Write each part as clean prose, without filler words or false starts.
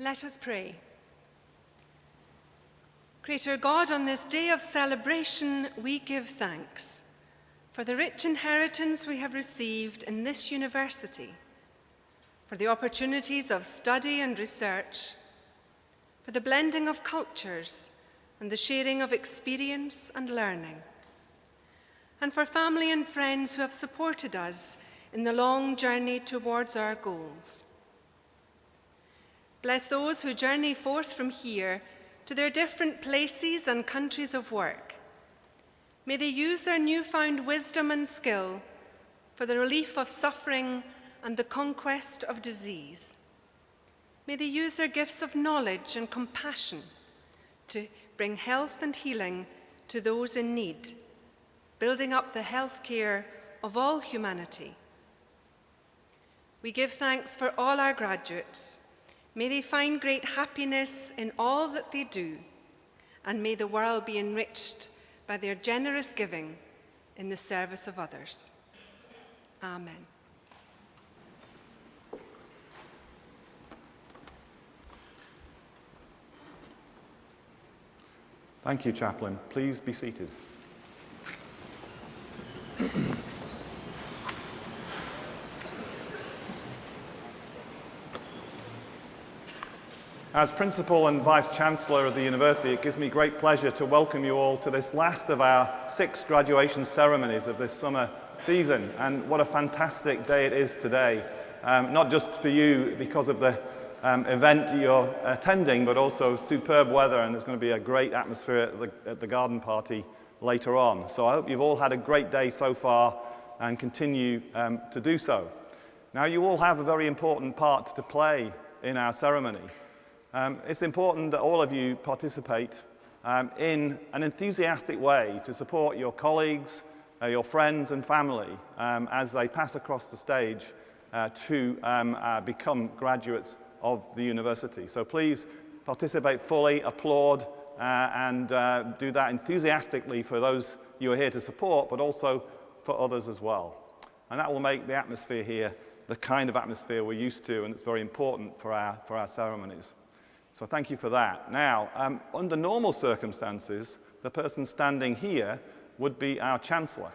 Let us pray. Creator God, on this day of celebration, we give thanks for the rich inheritance we have received in this university, for the opportunities of study and research, for the blending of cultures and the sharing of experience and learning, and for family and friends who have supported us in the long journey towards our goals. Bless those who journey forth from here to their different places and countries of work. May they use their newfound wisdom and skill for the relief of suffering and the conquest of disease. May they use their gifts of knowledge and compassion to bring health and healing to those in need, building up the health care of all humanity. We give thanks for all our graduates. May they find great happiness in all that they do, and may the world be enriched by their generous giving in the service of others. Amen. Thank you, Chaplain. Please be seated. As Principal and Vice-Chancellor of the University, it gives me great pleasure to welcome you all to this last of our 6 graduation ceremonies of this summer season. And what a fantastic day it is today, not just for you because of the event you're attending, but also superb weather, and there's going to be a great atmosphere at the garden party later on. So I hope you've all had a great day so far and continue to do so. Now, you all have a very important part to play in our ceremony. It's important that all of you participate in an enthusiastic way to support your colleagues, your friends and family as they pass across the stage to become graduates of the university. So please participate fully, applaud, and do that enthusiastically for those you are here to support, but also for others as well. And that will make the atmosphere here the kind of atmosphere we're used to, and it's very important for our ceremonies. So thank you for that. Now, under normal circumstances, the person standing here would be our Chancellor.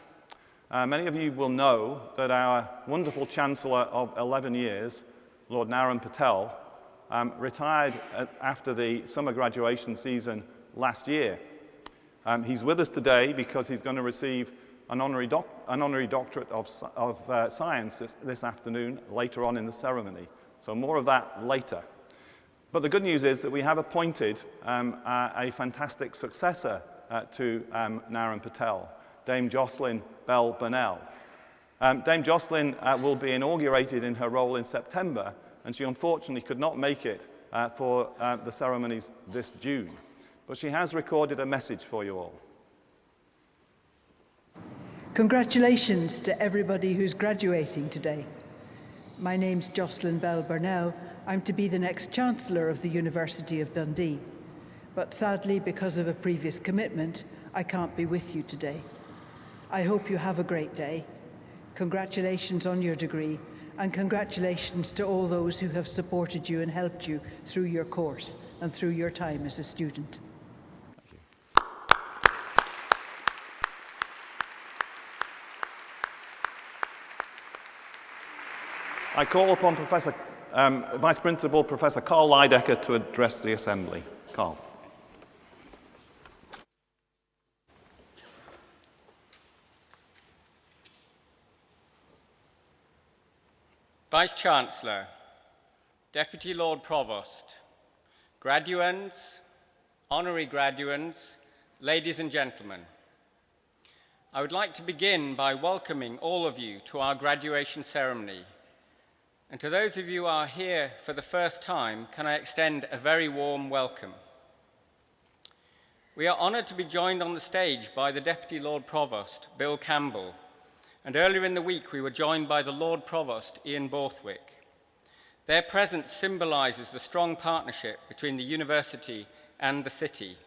Many of you will know that our wonderful Chancellor of 11 years, Lord Naran Patel, retired after the summer graduation season last year. He's with us today because he's going to receive an honorary doctorate of science this afternoon, later on in the ceremony. So more of that later. But the good news is that we have appointed a fantastic successor to Naran Patel, Dame Jocelyn Bell Burnell. Dame Jocelyn will be inaugurated in her role in September, and she unfortunately could not make it for the ceremonies this June. But she has recorded a message for you all. Congratulations to everybody who's graduating today. My name's Jocelyn Bell Burnell. I'm to be the next Chancellor of the University of Dundee. But sadly, because of a previous commitment, I can't be with you today. I hope you have a great day. Congratulations on your degree, and congratulations to all those who have supported you and helped you through your course and through your time as a student. I call upon Vice Principal Professor Carl Lydecker to address the Assembly. Carl. Vice-Chancellor, Deputy Lord Provost, graduands, honorary graduands, ladies and gentlemen, I would like to begin by welcoming all of you to our graduation ceremony. And to those of you who are here for the first time, can I extend a very warm welcome. We are honoured to be joined on the stage by the Deputy Lord Provost, Bill Campbell, and earlier in the week we were joined by the Lord Provost, Ian Borthwick. Their presence symbolises the strong partnership between the university and the city.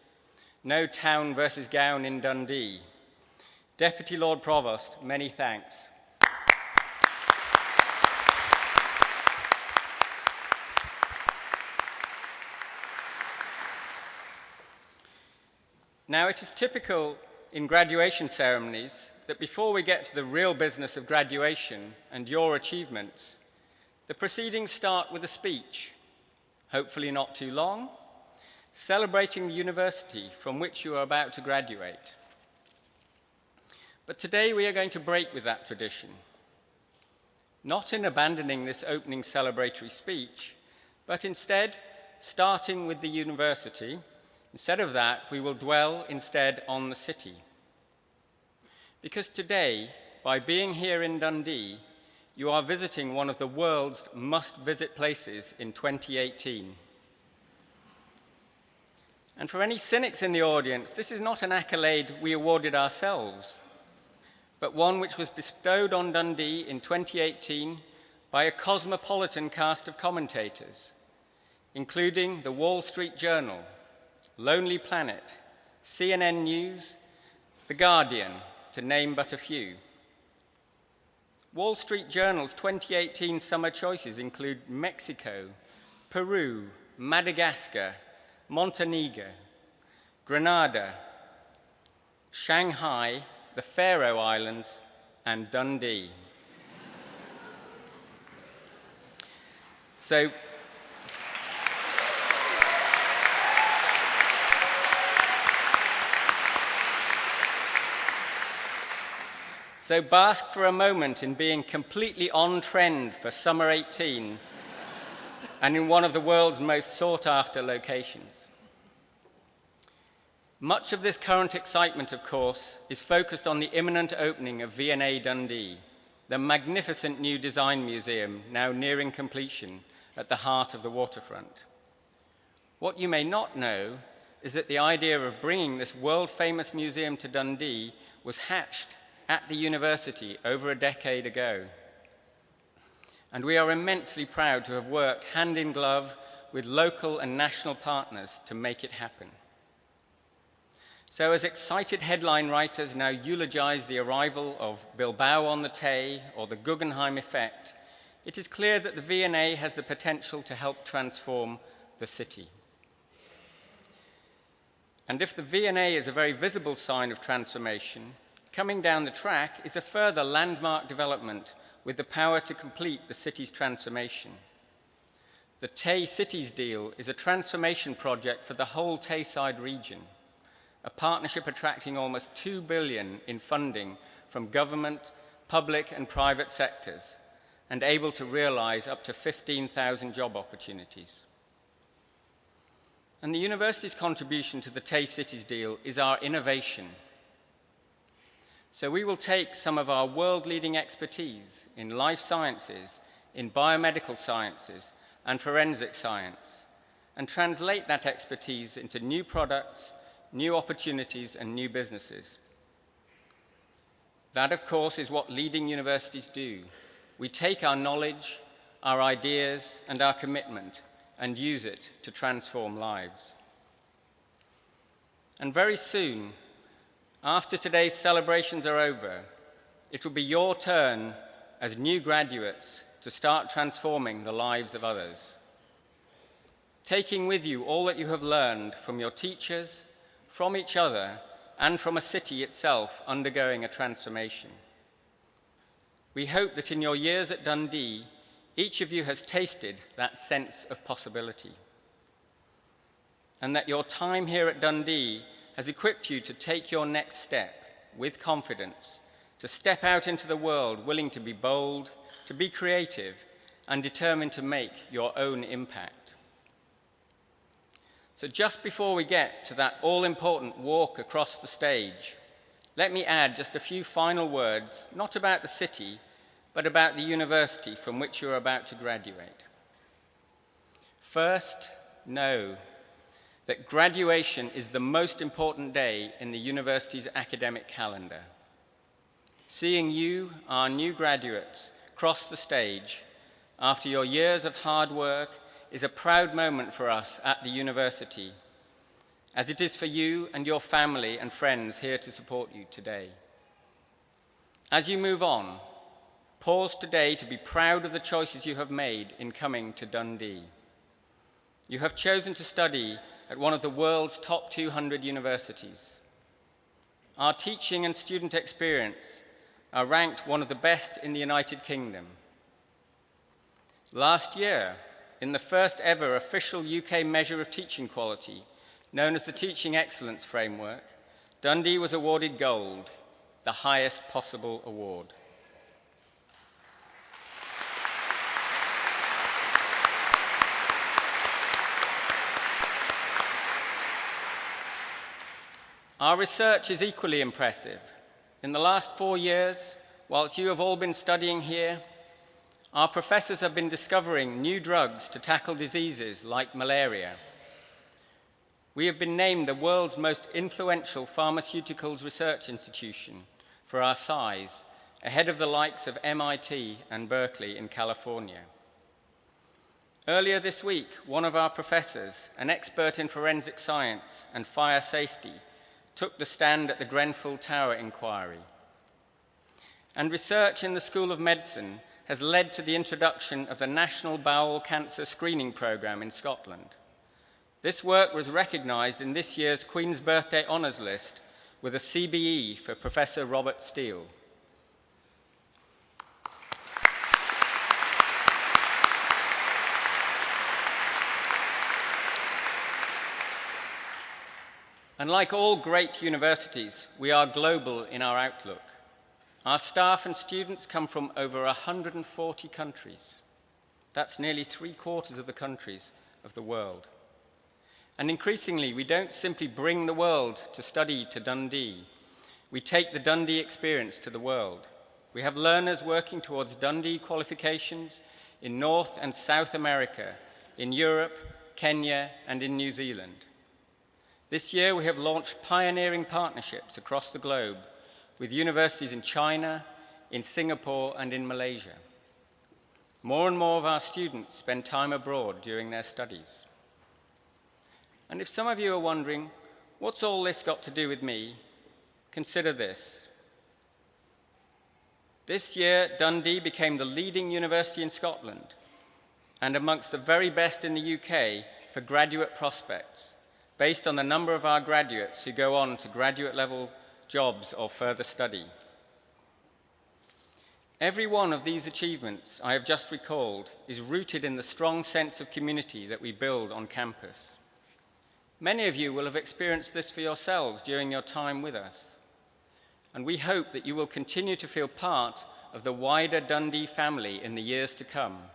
No town versus gown in Dundee. Deputy Lord Provost, many thanks. Now, it is typical in graduation ceremonies that before we get to the real business of graduation and your achievements, the proceedings start with a speech, hopefully not too long, celebrating the university from which you are about to graduate. But today we are going to break with that tradition, not in abandoning this opening celebratory speech, but instead starting with the university. Instead of that, we will dwell instead on the city. Because today, by being here in Dundee, you are visiting one of the world's must-visit places in 2018. And for any cynics in the audience, this is not an accolade we awarded ourselves, but one which was bestowed on Dundee in 2018 by a cosmopolitan cast of commentators, including the Wall Street Journal, Lonely Planet, CNN News, The Guardian, to name but a few. Wall Street Journal's 2018 summer choices include Mexico, Peru, Madagascar, Montenegro, Grenada, Shanghai, the Faroe Islands, and Dundee. So bask for a moment in being completely on trend for summer 18 and in one of the world's most sought-after locations. Much of this current excitement, of course, is focused on the imminent opening of V&A Dundee, the magnificent new design museum now nearing completion at the heart of the waterfront. What you may not know is that the idea of bringing this world-famous museum to Dundee was hatched at the university over a decade ago. And we are immensely proud to have worked hand in glove with local and national partners to make it happen. So as excited headline writers now eulogize the arrival of Bilbao on the Tay or the Guggenheim effect, it is clear that the V&A has the potential to help transform the city. And if the V&A is a very visible sign of transformation, coming down the track is a further landmark development with the power to complete the city's transformation. The Tay Cities deal is a transformation project for the whole Tayside region, a partnership attracting almost $2 billion in funding from government, public and private sectors, and able to realize up to 15,000 job opportunities. And the university's contribution to the Tay Cities deal is our innovation. So we will take some of our world-leading expertise in life sciences, in biomedical sciences, and forensic science, and translate that expertise into new products, new opportunities, and new businesses. That, of course, is what leading universities do. We take our knowledge, our ideas, and our commitment, and use it to transform lives. And very soon, after today's celebrations are over, it will be your turn as new graduates to start transforming the lives of others, taking with you all that you have learned from your teachers, from each other, and from a city itself undergoing a transformation. We hope that in your years at Dundee, each of you has tasted that sense of possibility, and that your time here at Dundee has equipped you to take your next step with confidence, to step out into the world willing to be bold, to be creative, and determined to make your own impact. So just before we get to that all-important walk across the stage, let me add just a few final words, not about the city, but about the university from which you're about to graduate. First, know that graduation is the most important day in the university's academic calendar. Seeing you, our new graduates, cross the stage after your years of hard work is a proud moment for us at the university, as it is for you and your family and friends here to support you today. As you move on, pause today to be proud of the choices you have made in coming to Dundee. You have chosen to study at one of the world's top 200 universities, our teaching and student experience are ranked one of the best in the United Kingdom. Last year, in the first ever official UK measure of teaching quality, known as the Teaching Excellence Framework, Dundee was awarded gold, the highest possible award. Our research is equally impressive. In the last 4 years, whilst you have all been studying here, our professors have been discovering new drugs to tackle diseases like malaria. We have been named the world's most influential pharmaceuticals research institution for our size, ahead of the likes of MIT and Berkeley in California. Earlier this week, one of our professors, an expert in forensic science and fire safety, took the stand at the Grenfell Tower inquiry. And research in the School of Medicine has led to the introduction of the National Bowel Cancer Screening Programme in Scotland. This work was recognised in this year's Queen's Birthday Honours List with a CBE for Professor Robert Steele. And like all great universities, we are global in our outlook. Our staff and students come from over 140 countries. That's nearly 3/4 of the countries of the world. And increasingly, we don't simply bring the world to study to Dundee. We take the Dundee experience to the world. We have learners working towards Dundee qualifications in North and South America, in Europe, Kenya, and in New Zealand. This year, we have launched pioneering partnerships across the globe with universities in China, in Singapore, and in Malaysia. More and more of our students spend time abroad during their studies. And if some of you are wondering, what's all this got to do with me? Consider this. This year, Dundee became the leading university in Scotland and amongst the very best in the UK for graduate prospects, based on the number of our graduates who go on to graduate-level jobs or further study. Every one of these achievements I have just recalled is rooted in the strong sense of community that we build on campus. Many of you will have experienced this for yourselves during your time with us, and we hope that you will continue to feel part of the wider Dundee family in the years to come.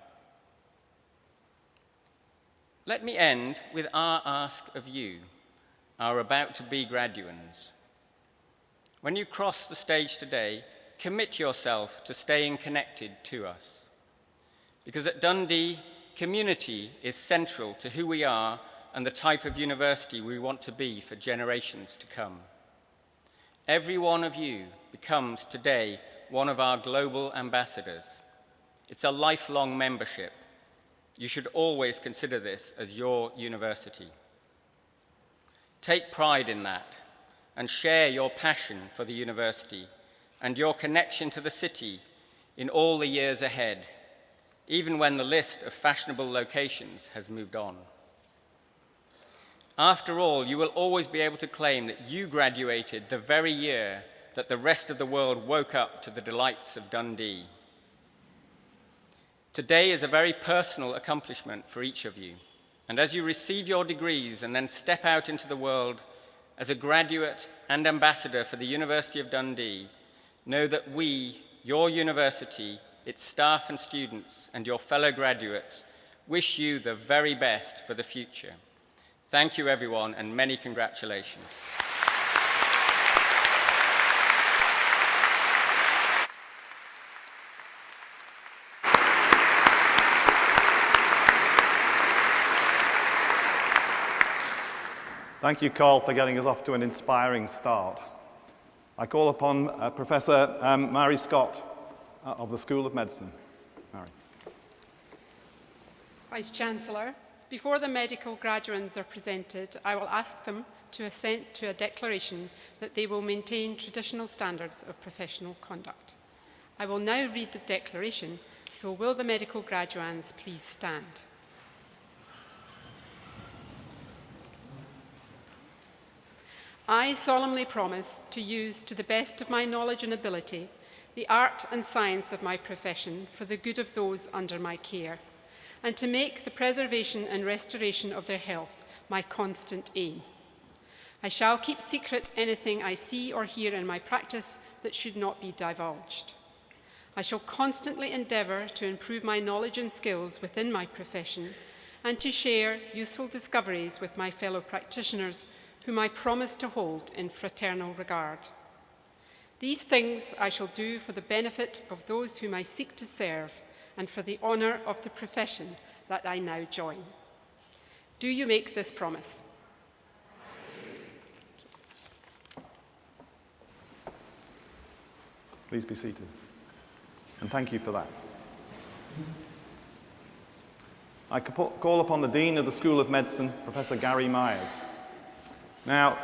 Let me end with our ask of you, our about-to-be graduands. When you cross the stage today, commit yourself to staying connected to us. Because at Dundee, community is central to who we are and the type of university we want to be for generations to come. Every one of you becomes today one of our global ambassadors. It's a lifelong membership. You should always consider this as your university. Take pride in that and share your passion for the university and your connection to the city in all the years ahead, even when the list of fashionable locations has moved on. After all, you will always be able to claim that you graduated the very year that the rest of the world woke up to the delights of Dundee. Today is a very personal accomplishment for each of you, and as you receive your degrees and then step out into the world as a graduate and ambassador for the University of Dundee, know that we, your university, its staff and students, and your fellow graduates, wish you the very best for the future. Thank you, everyone, and many congratulations. Thank you, Carl, for getting us off to an inspiring start. I call upon Professor Mary Scott of the School of Medicine. Mary. Vice-Chancellor, before the medical graduands are presented, I will ask them to assent to a declaration that they will maintain traditional standards of professional conduct. I will now read the declaration, so will the medical graduands please stand. I solemnly promise to use, to the best of my knowledge and ability, the art and science of my profession for the good of those under my care, and to make the preservation and restoration of their health my constant aim. I shall keep secret anything I see or hear in my practice that should not be divulged. I shall constantly endeavour to improve my knowledge and skills within my profession and to share useful discoveries with my fellow practitioners whom I promise to hold in fraternal regard. These things I shall do for the benefit of those whom I seek to serve and for the honour of the profession that I now join. Do you make this promise? Please be seated. And thank you for that. I call upon the Dean of the School of Medicine, Professor Gary Myers. Now,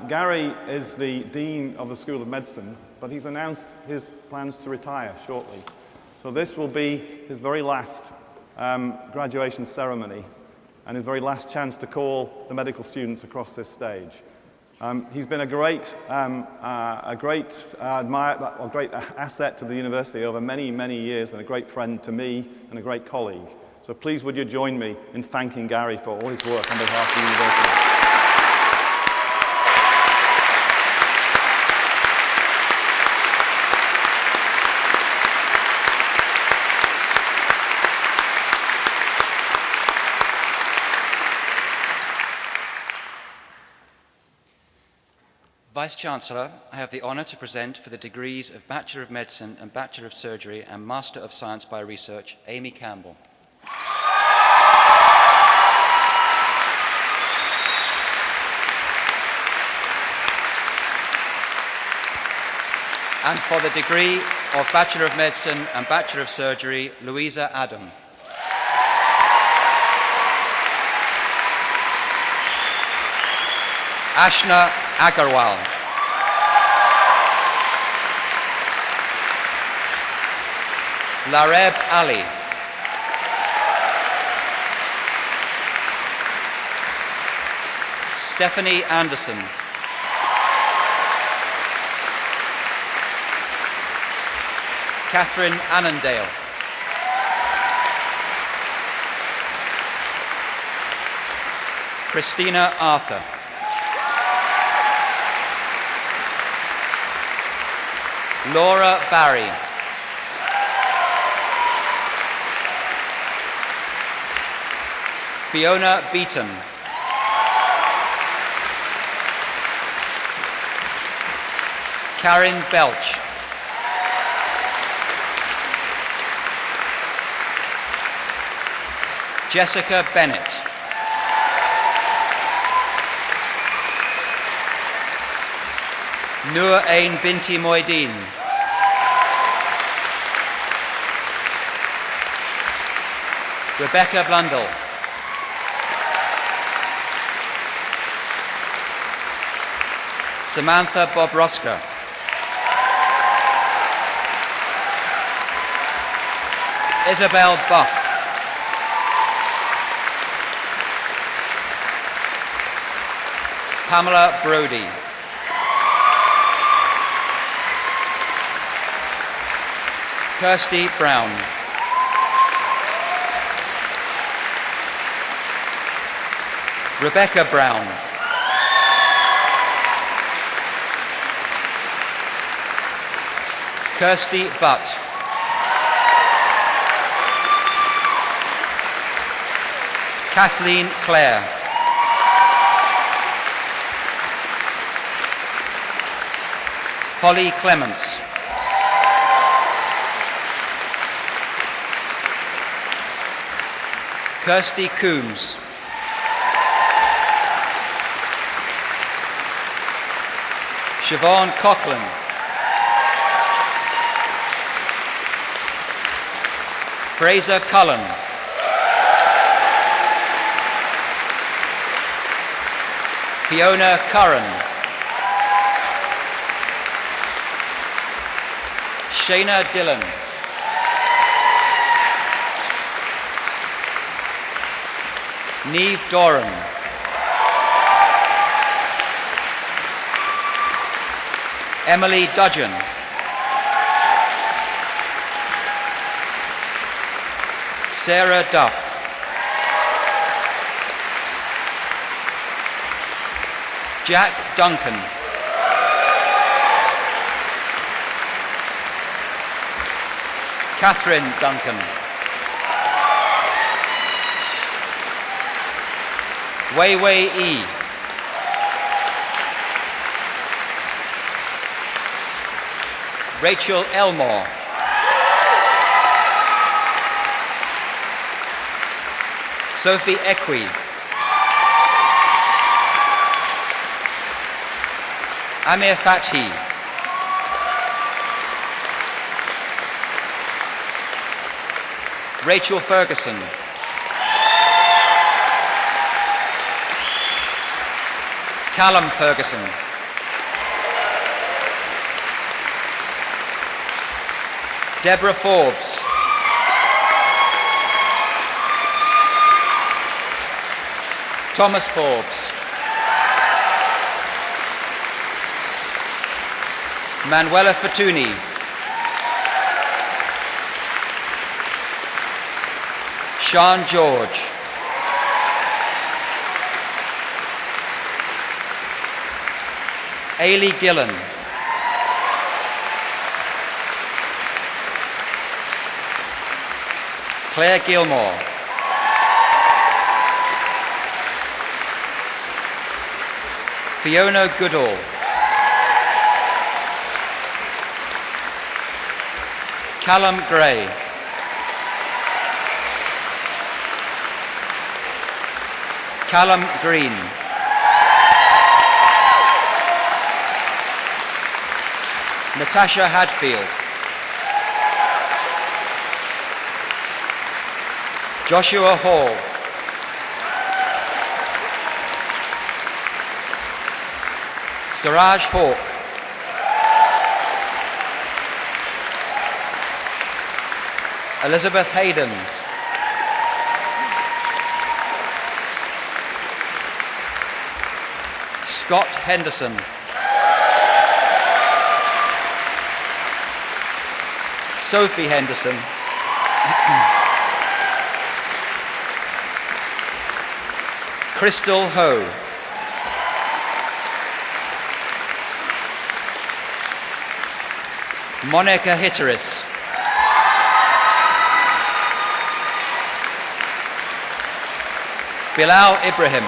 Gary is the Dean of the School of Medicine, but he's announced his plans to retire shortly. So this will be his very last graduation ceremony and his very last chance to call the medical students across this stage. He's been a great asset to the university over many, many years, and a great friend to me and a great colleague. So please would you join me in thanking Gary for all his work on behalf of the university. Vice-Chancellor, I have the honour to present for the degrees of Bachelor of Medicine and Bachelor of Surgery and Master of Science by Research, Amy Campbell. And for the degree of Bachelor of Medicine and Bachelor of Surgery, Louisa Adam. Ashna Agarwal. Lareb Ali. Stephanie Anderson. Catherine Annandale. Christina Arthur. Laura Barry. Fiona Beaton. Karen Belch. Jessica Bennett. Noor Ain Binti Moideen. Rebecca Blundell. Samantha Bobroska. Isabel Buff. Pamela Brody. Kirsty Brown. Rebecca Brown. Kirsty Butt. Kathleen Clare. Holly Clements. Kirsty Coombs. Siobhan Coughlin. Fraser Cullen. Fiona Curran. Shayna Dillon. Neve Doran. Emily Dudgeon. Sarah Duff. Jack Duncan. Catherine Duncan. Wei Wei E. Rachel Elmore. Sophie Equi. Amir Fathi. Rachel Ferguson. Callum Ferguson. Deborah Forbes. Thomas Forbes. Manuela Fatuni. Sean George. Ailey Gillen. Claire Gilmore. Fiona Goodall. Callum Gray. Callum Green. Natasha Hadfield. Joshua Hall. Siraj Hawke. Elizabeth Hayden. Scott Henderson. Sophie Henderson. Crystal Ho. Monica Hitteris. Bilal Ibrahim.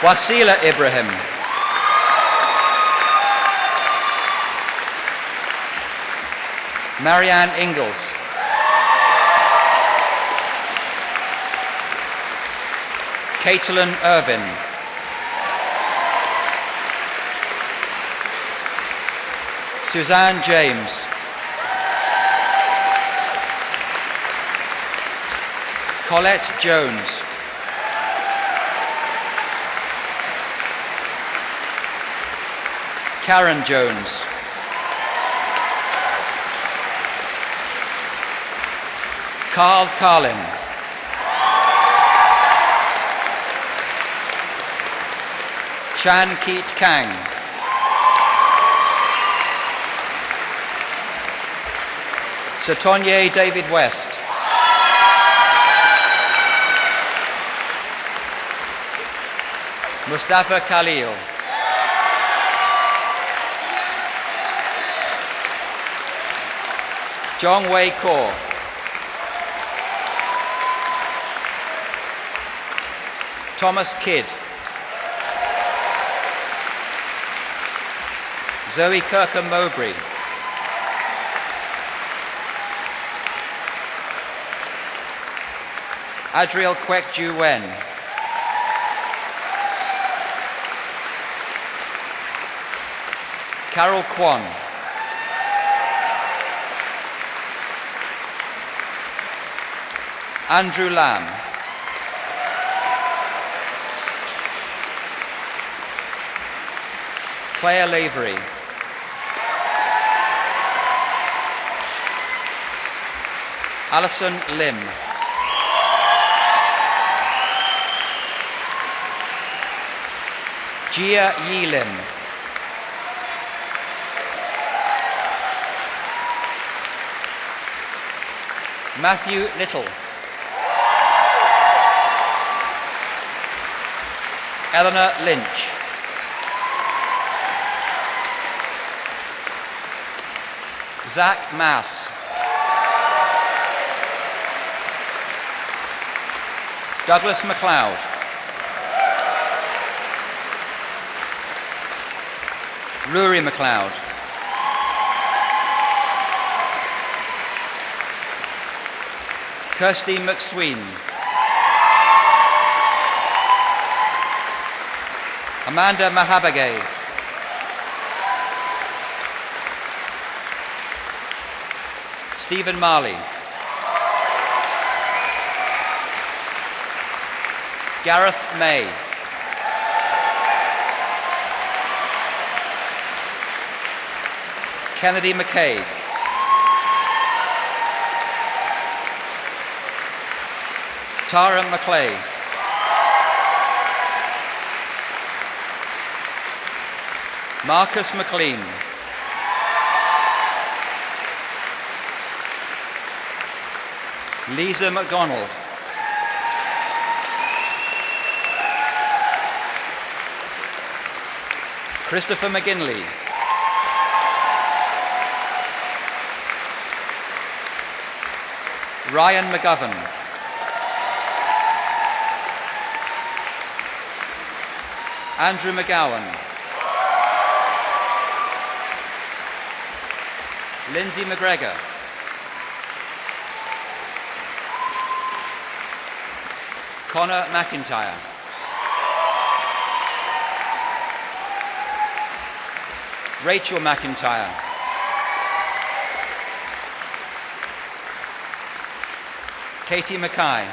Wasila Ibrahim. Marianne Ingalls. Caitlin Irvin. Suzanne James. Colette Jones. Karen Jones. Carl Carlin. Chan Keat Kang. Satonye David West. Mustafa Khalil. Jong Wei Kaur. Thomas Kidd. Zoe Kirkham Mowbray. Adriel Kwek Ju Wen. Carol Kwan. Andrew Lamb. Claire Lavery. Alison Lim. Jia Yi Lim. Matthew Little. Eleanor Lynch. Zach Mass. Douglas MacLeod. Rory MacLeod. Kirsty McSween. Amanda Mahabagay. Stephen Marley. Gareth May. Kennedy McCaig. Tara McClay. Marcus McLean. Lisa MacDonald. Christopher McGinley. Ryan McGovern. Andrew McGowan. Lindsay McGregor. Connor McIntyre. Rachel McIntyre. Katie Mackay.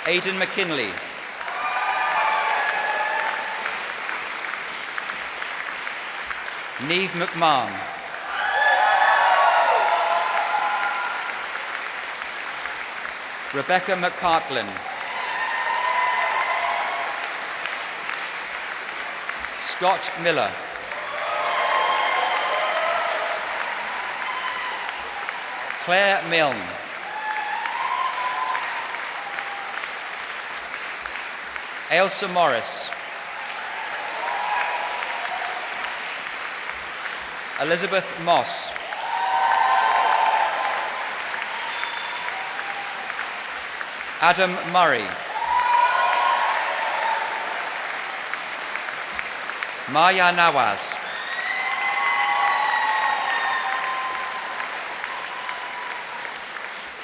Aidan McKinley. Neve McMahon. Rebecca McPartlin. Scott Miller. Claire Milne. Ailsa Morris. Elizabeth Moss. Adam Murray. Maya Nawaz.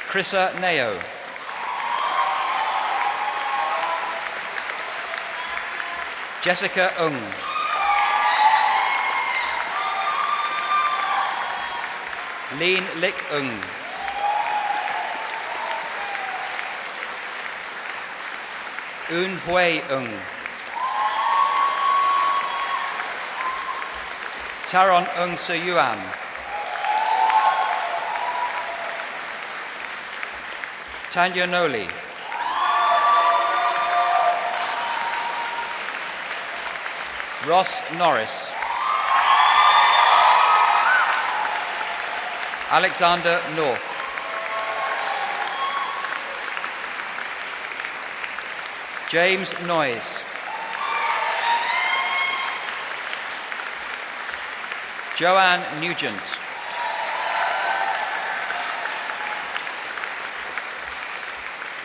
Chrissa Neo. Jessica Ung. Lean Lik Ung. Un Hui Ung. Taron Ung Se Yuan. Tanya Noli. Ross Norris. Alexander North. James Noyes. Joanne Nugent.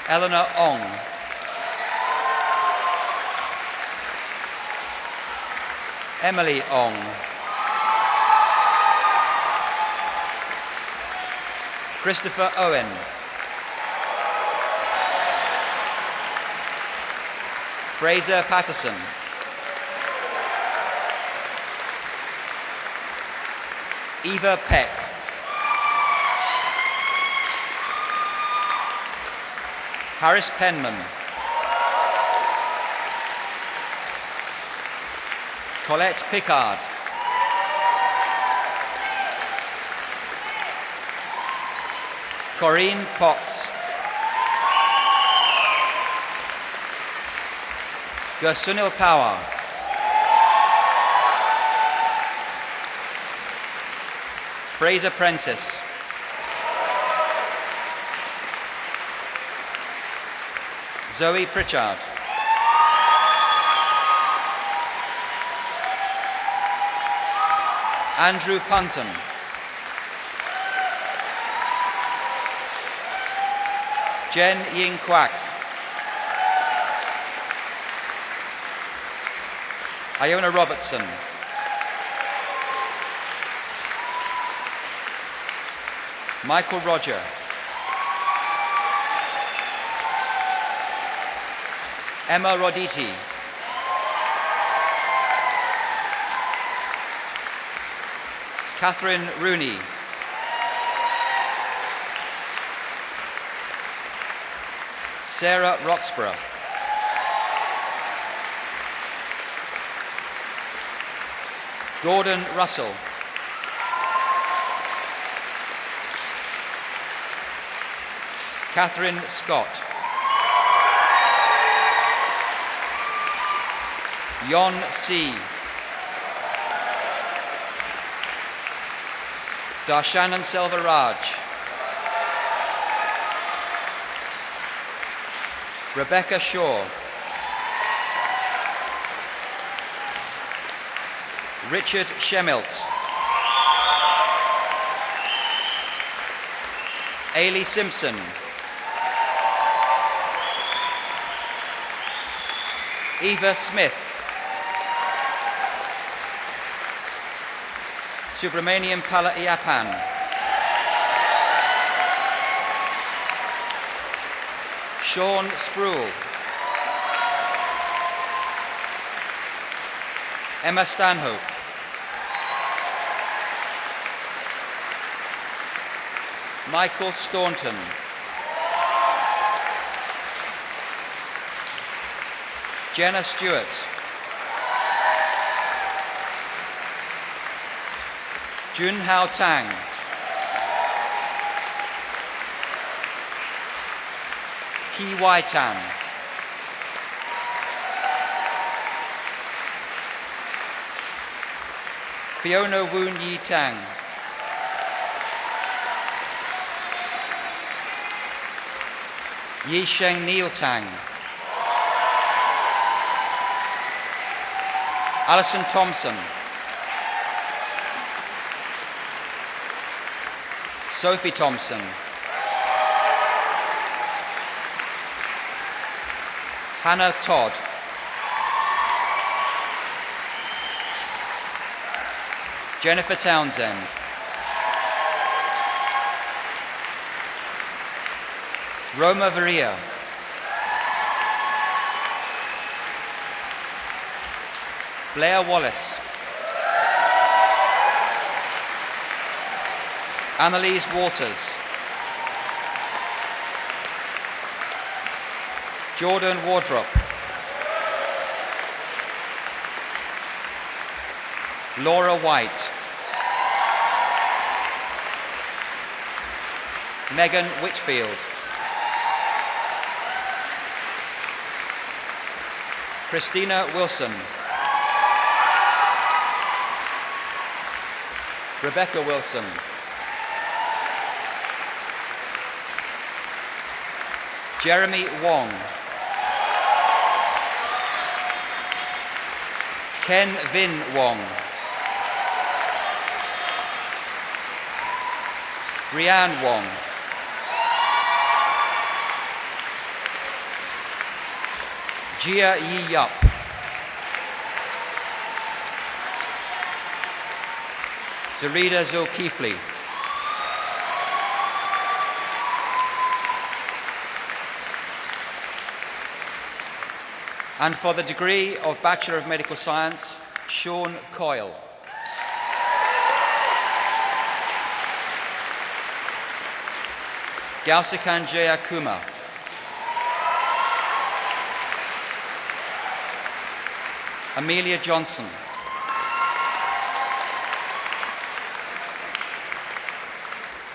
Eleanor Ong. Emily Ong. Christopher Owen. Fraser Patterson. Eva Peck. Harris Penman. Colette Pickard. Corinne Potts. Gursunil Power. Fraser Prentice. Zoe Pritchard. Andrew Punton. Jen Ying Kwak. Iona Robertson. Michael Roger. Emma Roditi. Catherine Rooney. Sarah Roxburgh. Gordon Russell. Catherine Scott. Yon C. Darshanan Selvaraj. Rebecca Shaw. Richard Shemilt. Ailey Simpson. Eva Smith. Subramaniam Palaiappan. Sean Spruill. Emma Stanhope. Michael Staunton. Jenna Stewart. Jun Hao Tang. Ki Wai Tan. Fiona Woon Yi Tang. Yi Sheng Neil Tang. Alison Thompson. Sophie Thompson. Hannah Todd. Jennifer Townsend. Roma Varia. Blair Wallace. Annalise Waters. Jordan Wardrop. Laura White. Megan Whitfield. Christina Wilson. Rebecca Wilson. Jeremy Wong. Ken Vin Wong. Rianne Wong. Jia Yi Yup. Zarida Zulkifli. And for the degree of Bachelor of Medical Science, Sean Coyle. Gausikan Jayakumar. Amelia Johnson.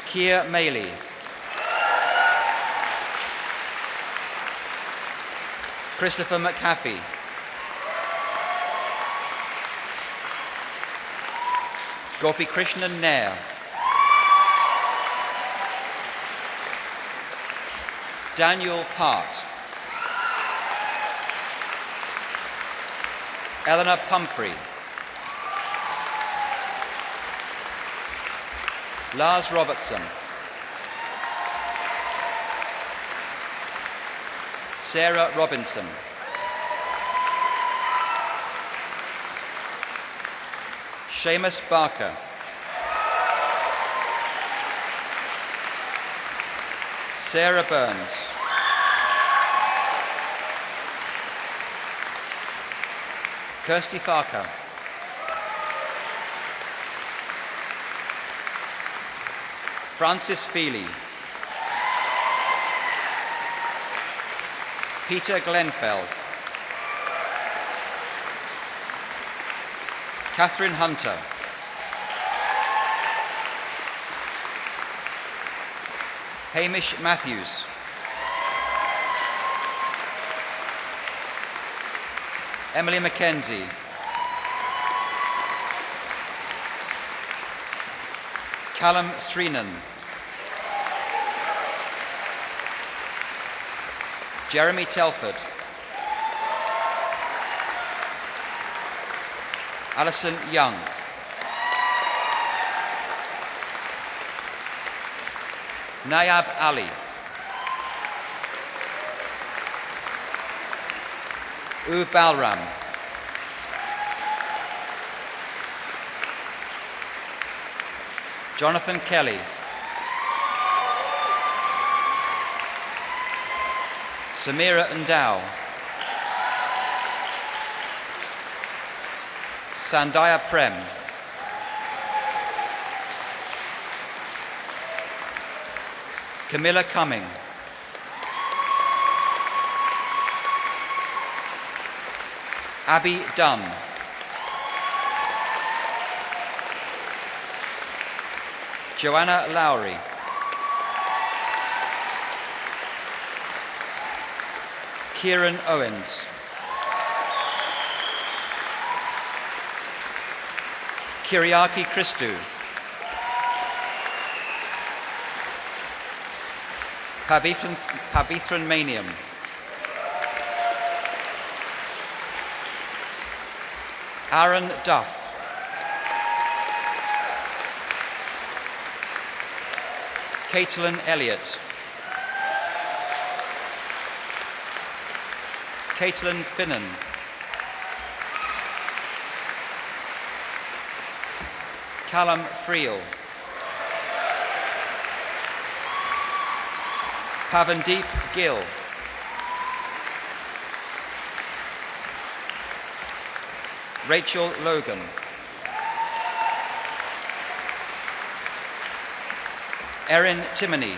Kia Maley. Christopher McHaffey. Gopi Krishnan Nair, Daniel Part, Eleanor Pumphrey, Lars Robertson, Sarah Robinson, Seamus Barker, Sarah Burns, Kirsty Farker, Francis Feely, Peter Glenfeld, Catherine Hunter, Hamish Matthews, Emily Mackenzie, Callum Sreenan, Jeremy Telford, Alison Young, Nayab Ali, U Balram, Jonathan Kelly, Samira Ndow, Sandhya Prem, Camilla Cumming, Abby Dunn, Joanna Lowry, Kieran Owens, Kyriaki Christou, Pavithran Maniam, Aaron Duff, Caitlin Elliott, Caitlin Finnan, Callum Friel, Pavandeep Gill, Rachel Logan, Erin Timoney,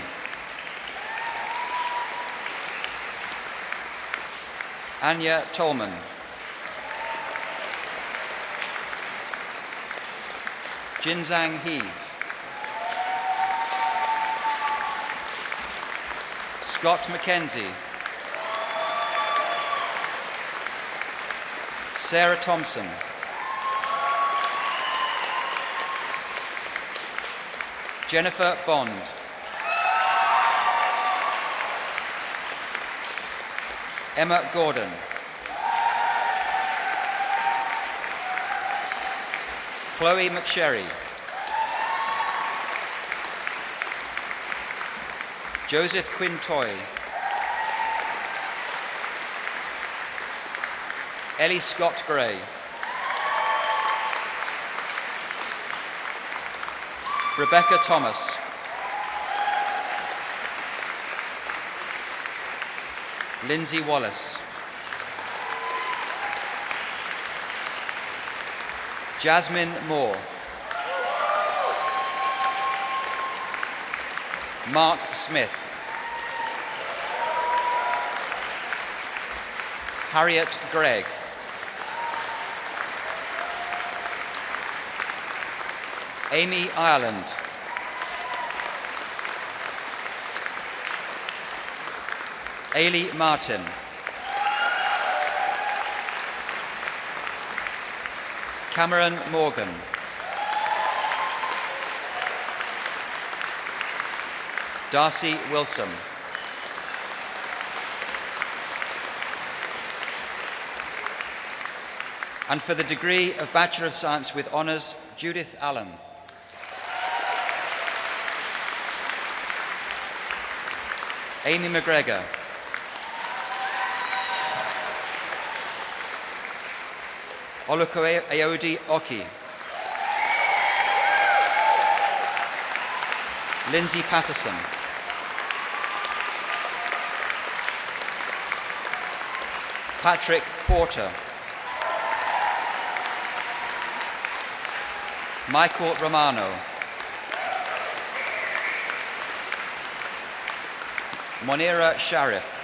Anya Tolman, Jinzang He, Scott Mackenzie, Sarah Thompson, Jennifer Bond, Emma Gordon, Chloe McSherry, Joseph Quintoy, Ellie Scott Gray, Rebecca Thomas, Lindsay Wallace, Jasmine Moore, Mark Smith, Harriet Gregg, Amy Ireland, Ailey Martin, Cameron Morgan, Darcy Wilson. And for the degree of Bachelor of Science with Honours, Judith Allen. Amy McGregor. Olukoye Aodi Oki. Lindsay Patterson. Patrick Porter. Michael Romano. Monira Sharif.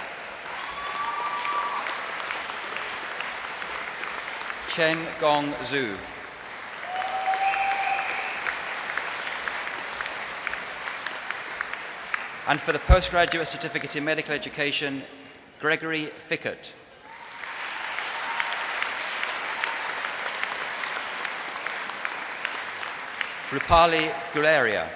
Chen Gong Zhu. And for the postgraduate certificate in medical education, Gregory Fickett. Rupali Guleria.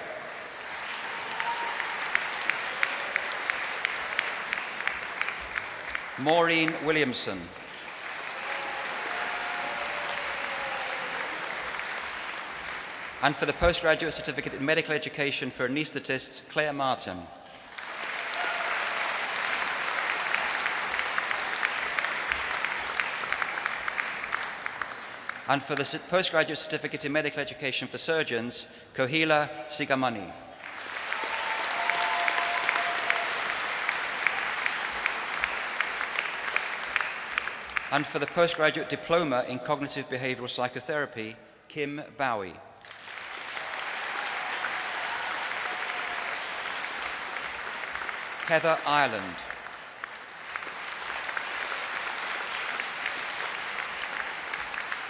Maureen Williamson. And for the postgraduate certificate in medical education for anaesthetists, Claire Martin. And for the postgraduate certificate in medical education for surgeons, Kohila Sigamani. And for the postgraduate diploma in cognitive behavioural psychotherapy, Kim Bowie. Heather Ireland.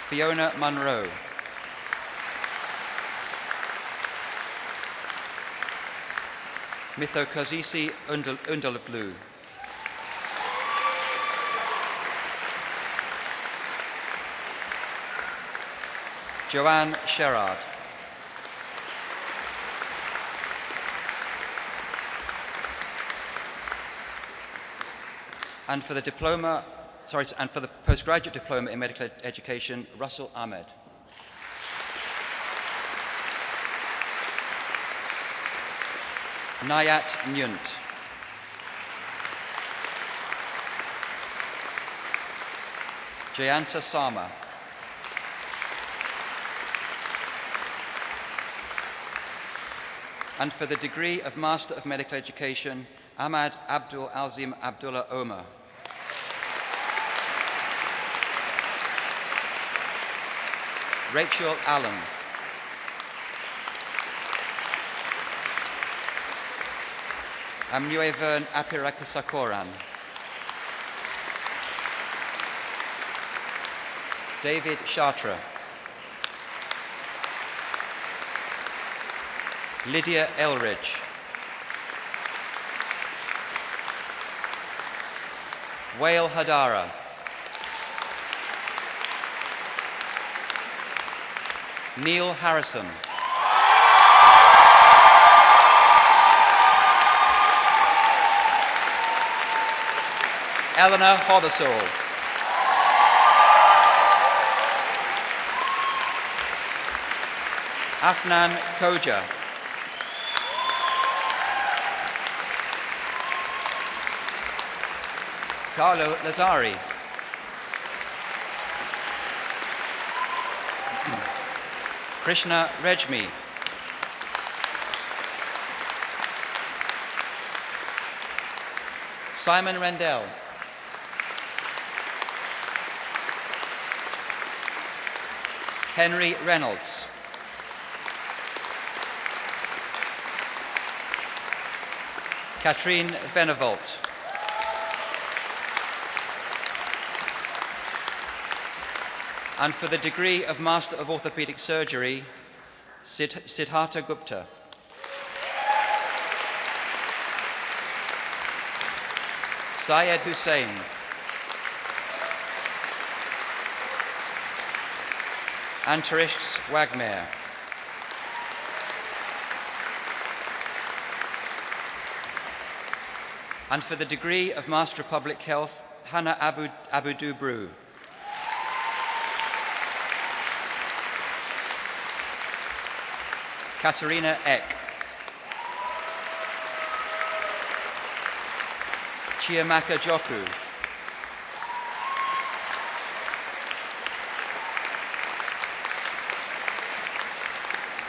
Fiona Munro. Mithokozisi Undalavlu. Joanne Sherrard. And for the postgraduate diploma in medical education, Russell Ahmed. Nayat Nyunt. Jayanta Sama. And for the degree of Master of Medical Education, Ahmad Abdul Azim Abdullah Omar. Rachel Allen. Amnuevern Apirakasakoran. David Chartres. Lydia Elridge. Wael Hadara. Neil Harrison. Eleanor Hothersall. Afnan Koja. Carlo Lazzari. Krishna Rejmi. Simon Rendell. Henry Reynolds. Katrine Venavolt. And for the degree of Master of Orthopaedic Surgery, Siddhartha Gupta. Syed Hussain. Antarish Wagner. And for the degree of Master of Public Health, Hannah Abudubru. Katerina Eck. Chiamaka Joku.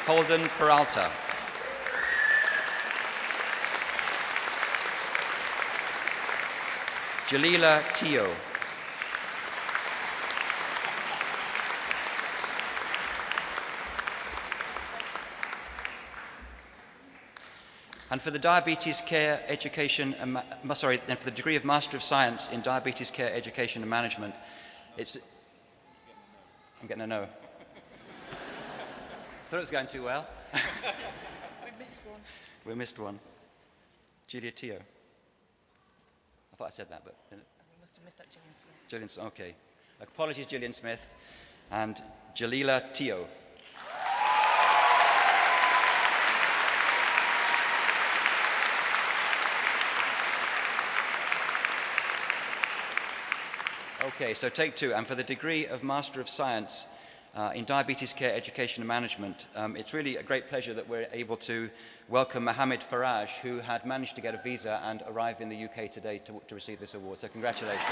Holden Peralta. Jalila Tio. And for the Diabetes Care Education, and for the degree of Master of Science in Diabetes Care Education and Management, I'm getting a no. I thought it was going too well. We missed one. Julia Tio. I thought I said that, but... We must have missed out Gillian Smith. Okay. Apologies, Gillian Smith. And Jalila Tio. Okay, so take two. And for the degree of Master of Science in Diabetes Care Education and Management, it's really a great pleasure that we're able to welcome Mohammed Faraj, who had managed to get a visa and arrive in the UK today to receive this award. So congratulations.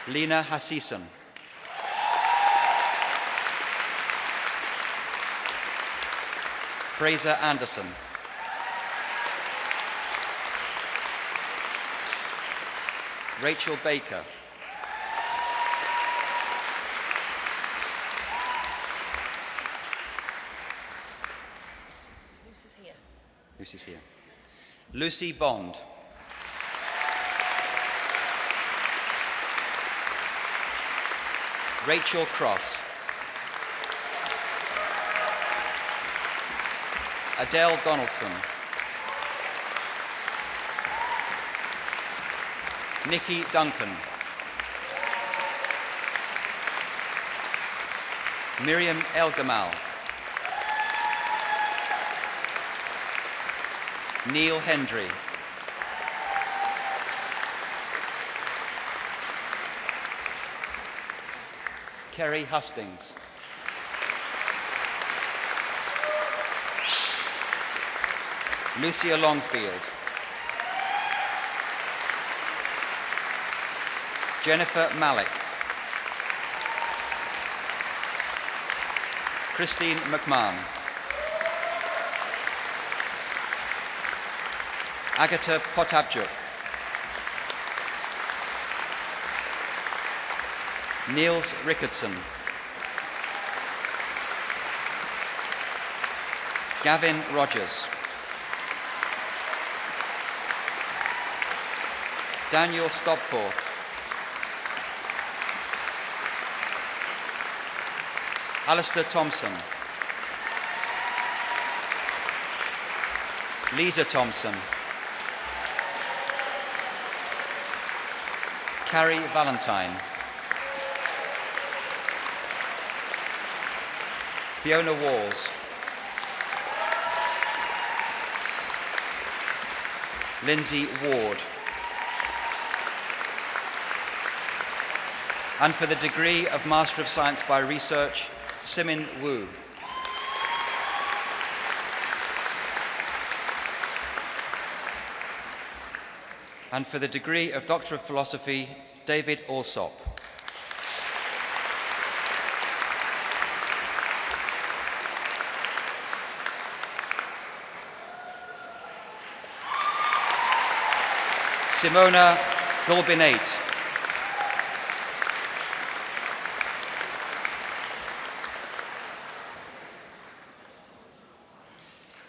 Lena Hassison. Fraser Anderson. Rachel Baker. Lucy's here. Lucy Bond. Rachel Cross. Adele Donaldson. Nikki Duncan. Miriam El Gamal. Neil Hendry. Kerry Hustings. Lucia Longfield. Jennifer Malik. Christine McMahon. Agatha Potabjuk. Niels Rickardson. Gavin Rogers. Daniel Stopforth. Alistair Thompson. Lisa Thompson. Carrie Valentine. Fiona Walls. Lindsay Ward. And for the degree of Master of Science by Research, Simin Wu. And for the degree of Doctor of Philosophy, David Alsop. Simona Golbinate.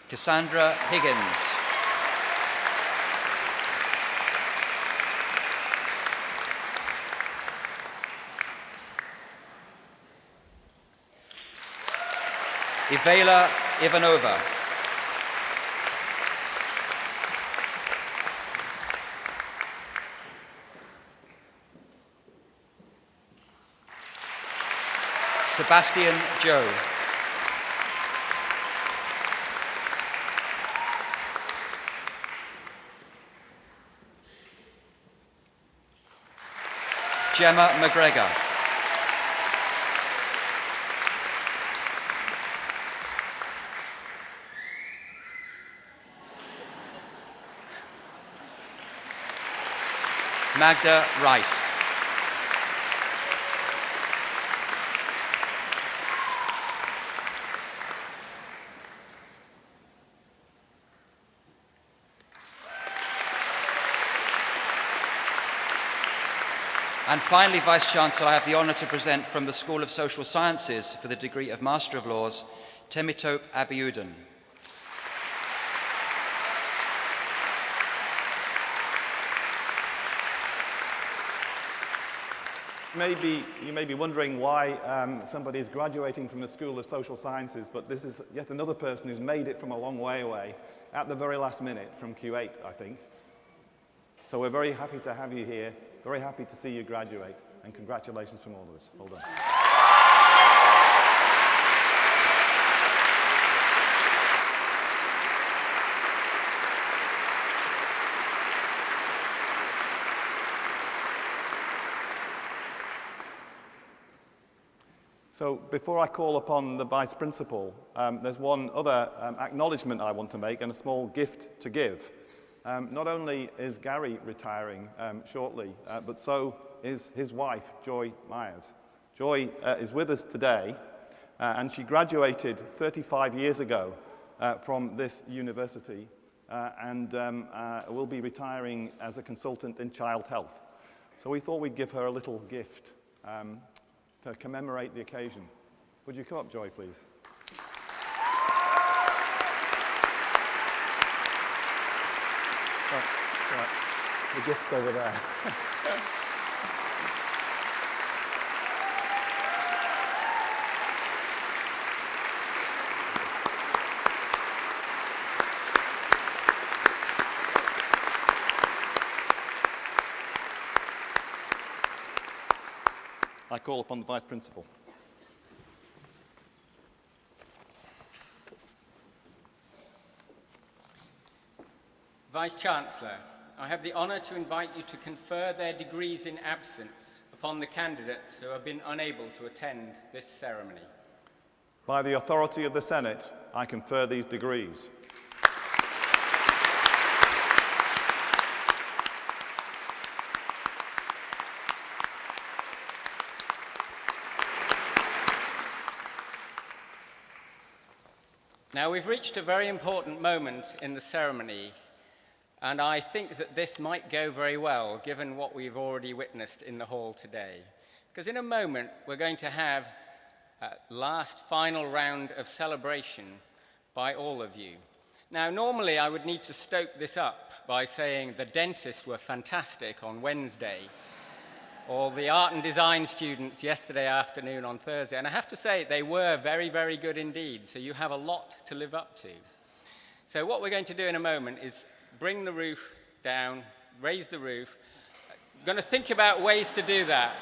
Cassandra Higgins. Ivela Ivanova. Sebastian Joe. Gemma McGregor. Magda Rice. And finally, Vice-Chancellor, I have the honour to present from the School of Social Sciences for the degree of Master of Laws, Temitope Abiudin. You may be wondering why somebody is graduating from the School of Social Sciences, but this is yet another person who's made it from a long way away, at the very last minute, from Q8, I think. So we're very happy to have you here, very happy to see you graduate, and congratulations from all of us. Well done. So before I call upon the Vice Principal, there's one other acknowledgement I want to make and a small gift to give. Not only is Gary retiring shortly, but so is his wife, Joy Myers. Joy is with us today, and she graduated 35 years ago from this university and will be retiring as a consultant in child health. So we thought we'd give her a little gift to commemorate the occasion. Would you come up, Joy, please? Oh, right. The gift's over there. I call upon the Vice Principal. Vice-Chancellor, I have the honour to invite you to confer their degrees in absence upon the candidates who have been unable to attend this ceremony. By the authority of the Senate, I confer these degrees. Now, we've reached a very important moment in the ceremony, and I think that this might go very well, given what we've already witnessed in the hall today. Because in a moment, we're going to have a last final round of celebration by all of you. Now, normally I would need to stoke this up by saying the dentists were fantastic on Wednesday, or the art and design students yesterday afternoon on Thursday. And I have to say, they were very, very good indeed. So you have a lot to live up to. So what we're going to do in a moment is bring the roof down, raise the roof. Going to think about ways to do that.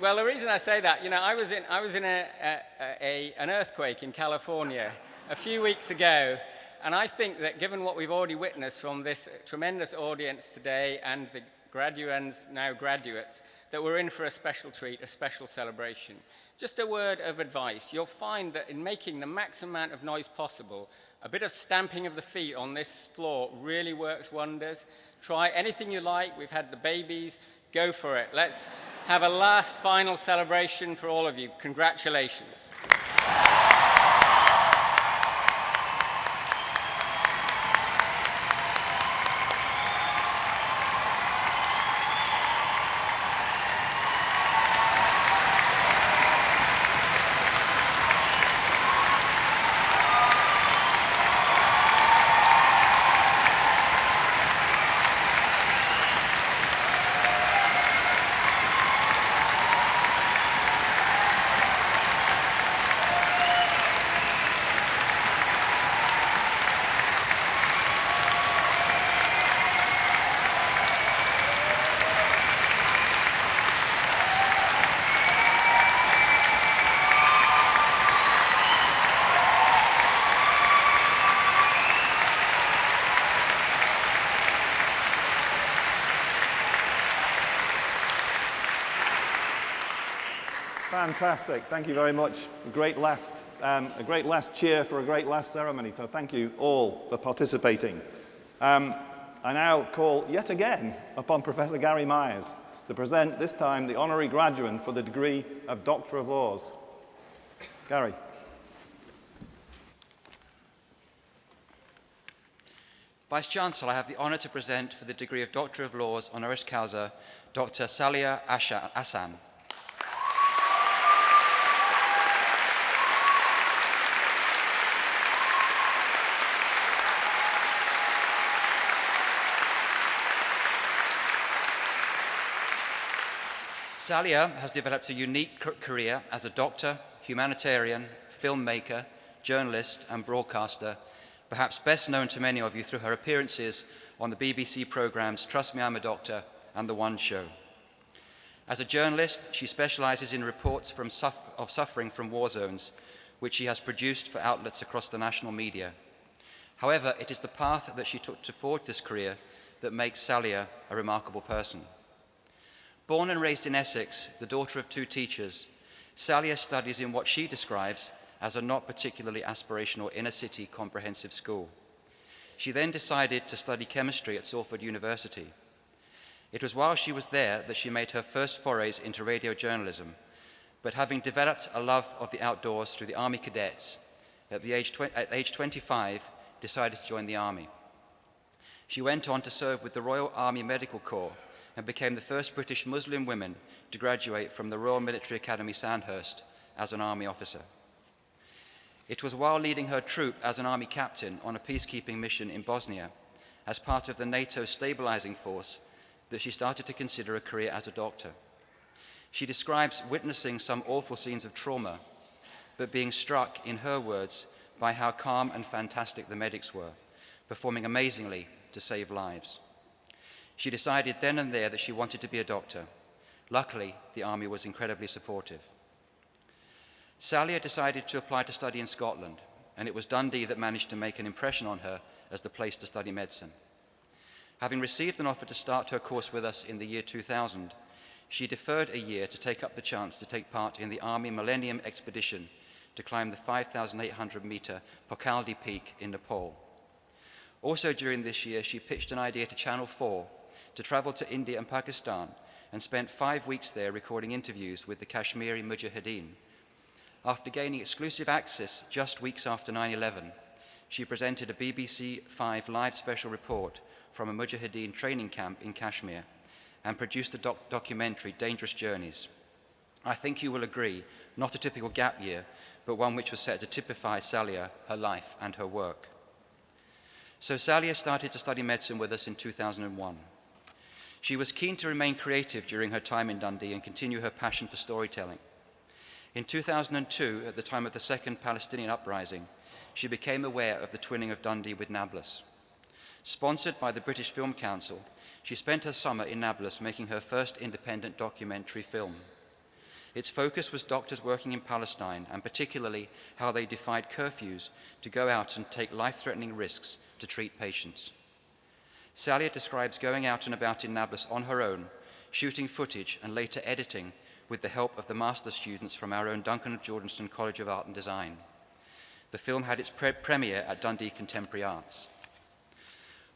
Well, the reason I say that, you know, I was in an earthquake in California a few weeks ago. And I think that given what we've already witnessed from this tremendous audience today and the graduands, now graduates, that we're in for a special treat, a special celebration. Just a word of advice. You'll find that in making the maximum amount of noise possible, a bit of stamping of the feet on this floor really works wonders. Try anything you like. We've had the babies. Go for it. Let's have a last final celebration for all of you. Congratulations. Fantastic. Thank you very much. A great last cheer for a great last ceremony. So thank you all for participating. I now call yet again upon Professor Gary Myers to present, this time, the honorary graduate for the degree of Doctor of Laws. Gary. Vice-Chancellor, I have the honour to present for the degree of Doctor of Laws honoris causa, Dr. Salia Ahsan. Salia has developed a unique career as a doctor, humanitarian, filmmaker, journalist and broadcaster, perhaps best known to many of you through her appearances on the BBC programmes Trust Me, I'm a Doctor and The One Show. As a journalist, she specialises in reports of suffering from war zones, which she has produced for outlets across the national media. However, it is the path that she took to forge this career that makes Salia a remarkable person. Born and raised in Essex, the daughter of two teachers, Salia studies in what she describes as a not particularly aspirational inner-city comprehensive school. She then decided to study chemistry at Salford University. It was while she was there that she made her first forays into radio journalism, but having developed a love of the outdoors through the Army Cadets, at age 25, decided to join the Army. She went on to serve with the Royal Army Medical Corps and became the first British Muslim woman to graduate from the Royal Military Academy Sandhurst as an Army officer. It was while leading her troop as an Army captain on a peacekeeping mission in Bosnia, as part of the NATO stabilizing force, that she started to consider a career as a doctor. She describes witnessing some awful scenes of trauma, but being struck, in her words, by how calm and fantastic the medics were, performing amazingly to save lives. She decided then and there that she wanted to be a doctor. Luckily, the Army was incredibly supportive. Salia decided to apply to study in Scotland, and it was Dundee that managed to make an impression on her as the place to study medicine. Having received an offer to start her course with us in the year 2000, she deferred a year to take up the chance to take part in the Army Millennium Expedition to climb the 5,800-metre Pokaaldi Peak in Nepal. Also during this year, she pitched an idea to Channel 4 to travel to India and Pakistan and spent 5 weeks there recording interviews with the Kashmiri Mujahideen. After gaining exclusive access just weeks after 9/11, she presented a BBC 5 live special report from a Mujahideen training camp in Kashmir and produced the documentary Dangerous Journeys. I think you will agree, not a typical gap year, but one which was set to typify Salia, her life and her work. So Salia started to study medicine with us in 2001. She was keen to remain creative during her time in Dundee and continue her passion for storytelling. In 2002, at the time of the Second Palestinian Uprising, she became aware of the twinning of Dundee with Nablus. Sponsored by the British Film Council, she spent her summer in Nablus making her first independent documentary film. Its focus was doctors working in Palestine, and particularly how they defied curfews to go out and take life-threatening risks to treat patients. Salia describes going out and about in Nablus on her own, shooting footage and later editing with the help of the master's students from our own Duncan of Jordanston College of Art and Design. The film had its premiere at Dundee Contemporary Arts.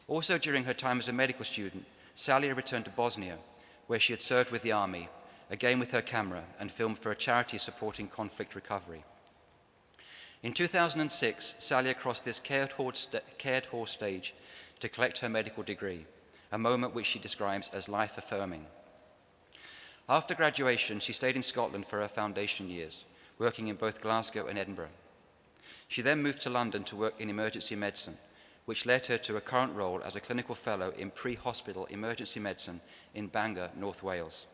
Also during her time as a medical student, Salia returned to Bosnia, where she had served with the army, again with her camera, and filmed for a charity supporting conflict recovery. In 2006, Salia crossed this cared-for stage to collect her medical degree, a moment which she describes as life-affirming. After graduation, she stayed in Scotland for her foundation years, working in both Glasgow and Edinburgh. She then moved to London to work in emergency medicine, which led her to a current role as a clinical fellow in pre-hospital emergency medicine in Bangor, North Wales.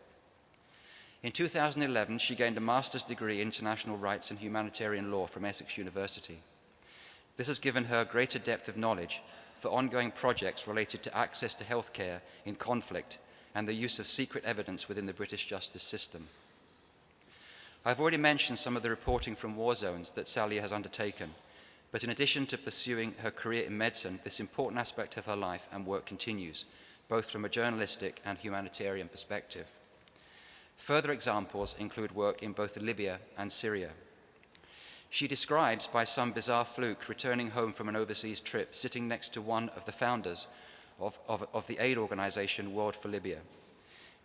In 2011, she gained a master's degree in international rights and humanitarian law from Essex University. This has given her greater depth of knowledge for ongoing projects related to access to healthcare in conflict and the use of secret evidence within the British justice system. I've already mentioned some of the reporting from war zones that Salia has undertaken, but in addition to pursuing her career in medicine, this important aspect of her life and work continues, both from a journalistic and humanitarian perspective. Further examples include work in both Libya and Syria. She describes, by some bizarre fluke, returning home from an overseas trip, sitting next to one of the founders of the aid organization World for Libya.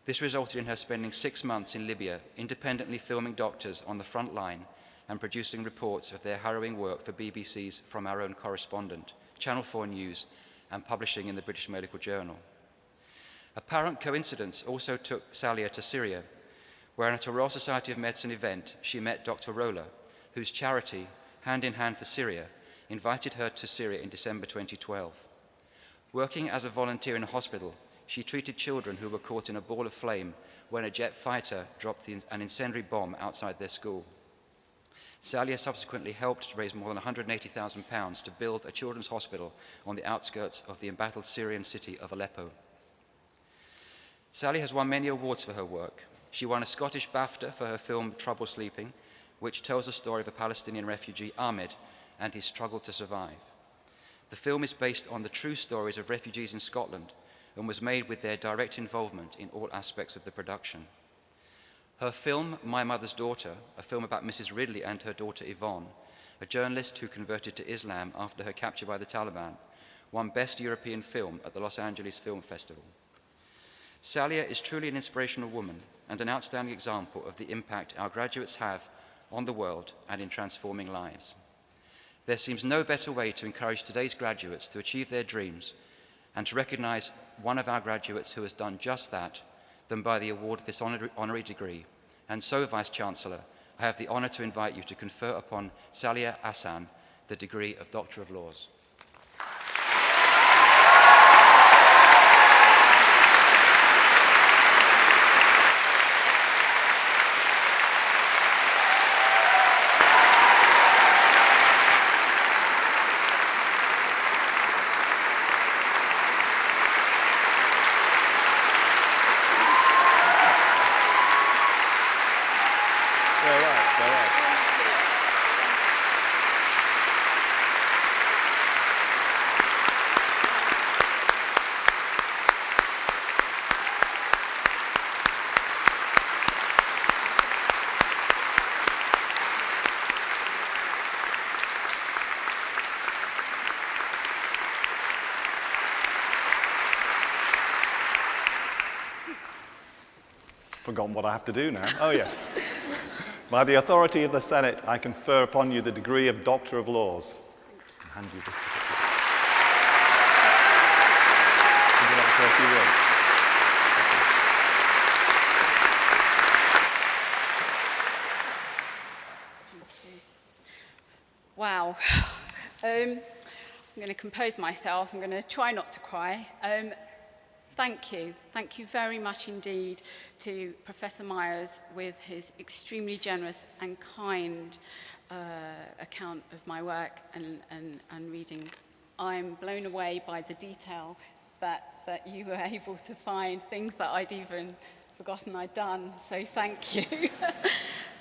This resulted in her spending 6 months in Libya, independently filming doctors on the front line and producing reports of their harrowing work for BBC's From Our Own Correspondent, Channel 4 News, and publishing in the British Medical Journal. Apparent coincidence also took Salia to Syria, where at a Royal Society of Medicine event, she met Dr. Rola, whose charity, Hand in Hand for Syria, invited her to Syria in December 2012. Working as a volunteer in a hospital, she treated children who were caught in a ball of flame when a jet fighter dropped an incendiary bomb outside their school. Salia subsequently helped to raise more than £180,000 to build a children's hospital on the outskirts of the embattled Syrian city of Aleppo. Salia has won many awards for her work. She won a Scottish BAFTA for her film Trouble Sleeping, which tells the story of a Palestinian refugee, Ahmed, and his struggle to survive. The film is based on the true stories of refugees in Scotland and was made with their direct involvement in all aspects of the production. Her film, My Mother's Daughter, a film about Mrs. Ridley and her daughter Yvonne, a journalist who converted to Islam after her capture by the Taliban, won Best European Film at the Los Angeles Film Festival. Salia is truly an inspirational woman and an outstanding example of the impact our graduates have on the world and in transforming lives. There seems no better way to encourage today's graduates to achieve their dreams and to recognize one of our graduates who has done just that than by the award of this honorary degree. And so, Vice-Chancellor, I have the honor to invite you to confer upon Salia Hassan the degree of Doctor of Laws. Forgotten what I have to do now. Oh, yes. By the authority of the Senate, I confer upon you the degree of Doctor of Laws. I'll hand you this certificate. Would you like to say a few words? Wow. I'm going to compose myself. I'm going to try not to cry. Thank you. Thank you very much indeed to Professor Myers with his extremely generous and kind account of my work and reading. I'm blown away by the detail that you were able to find, things that I'd even forgotten I'd done. So thank you.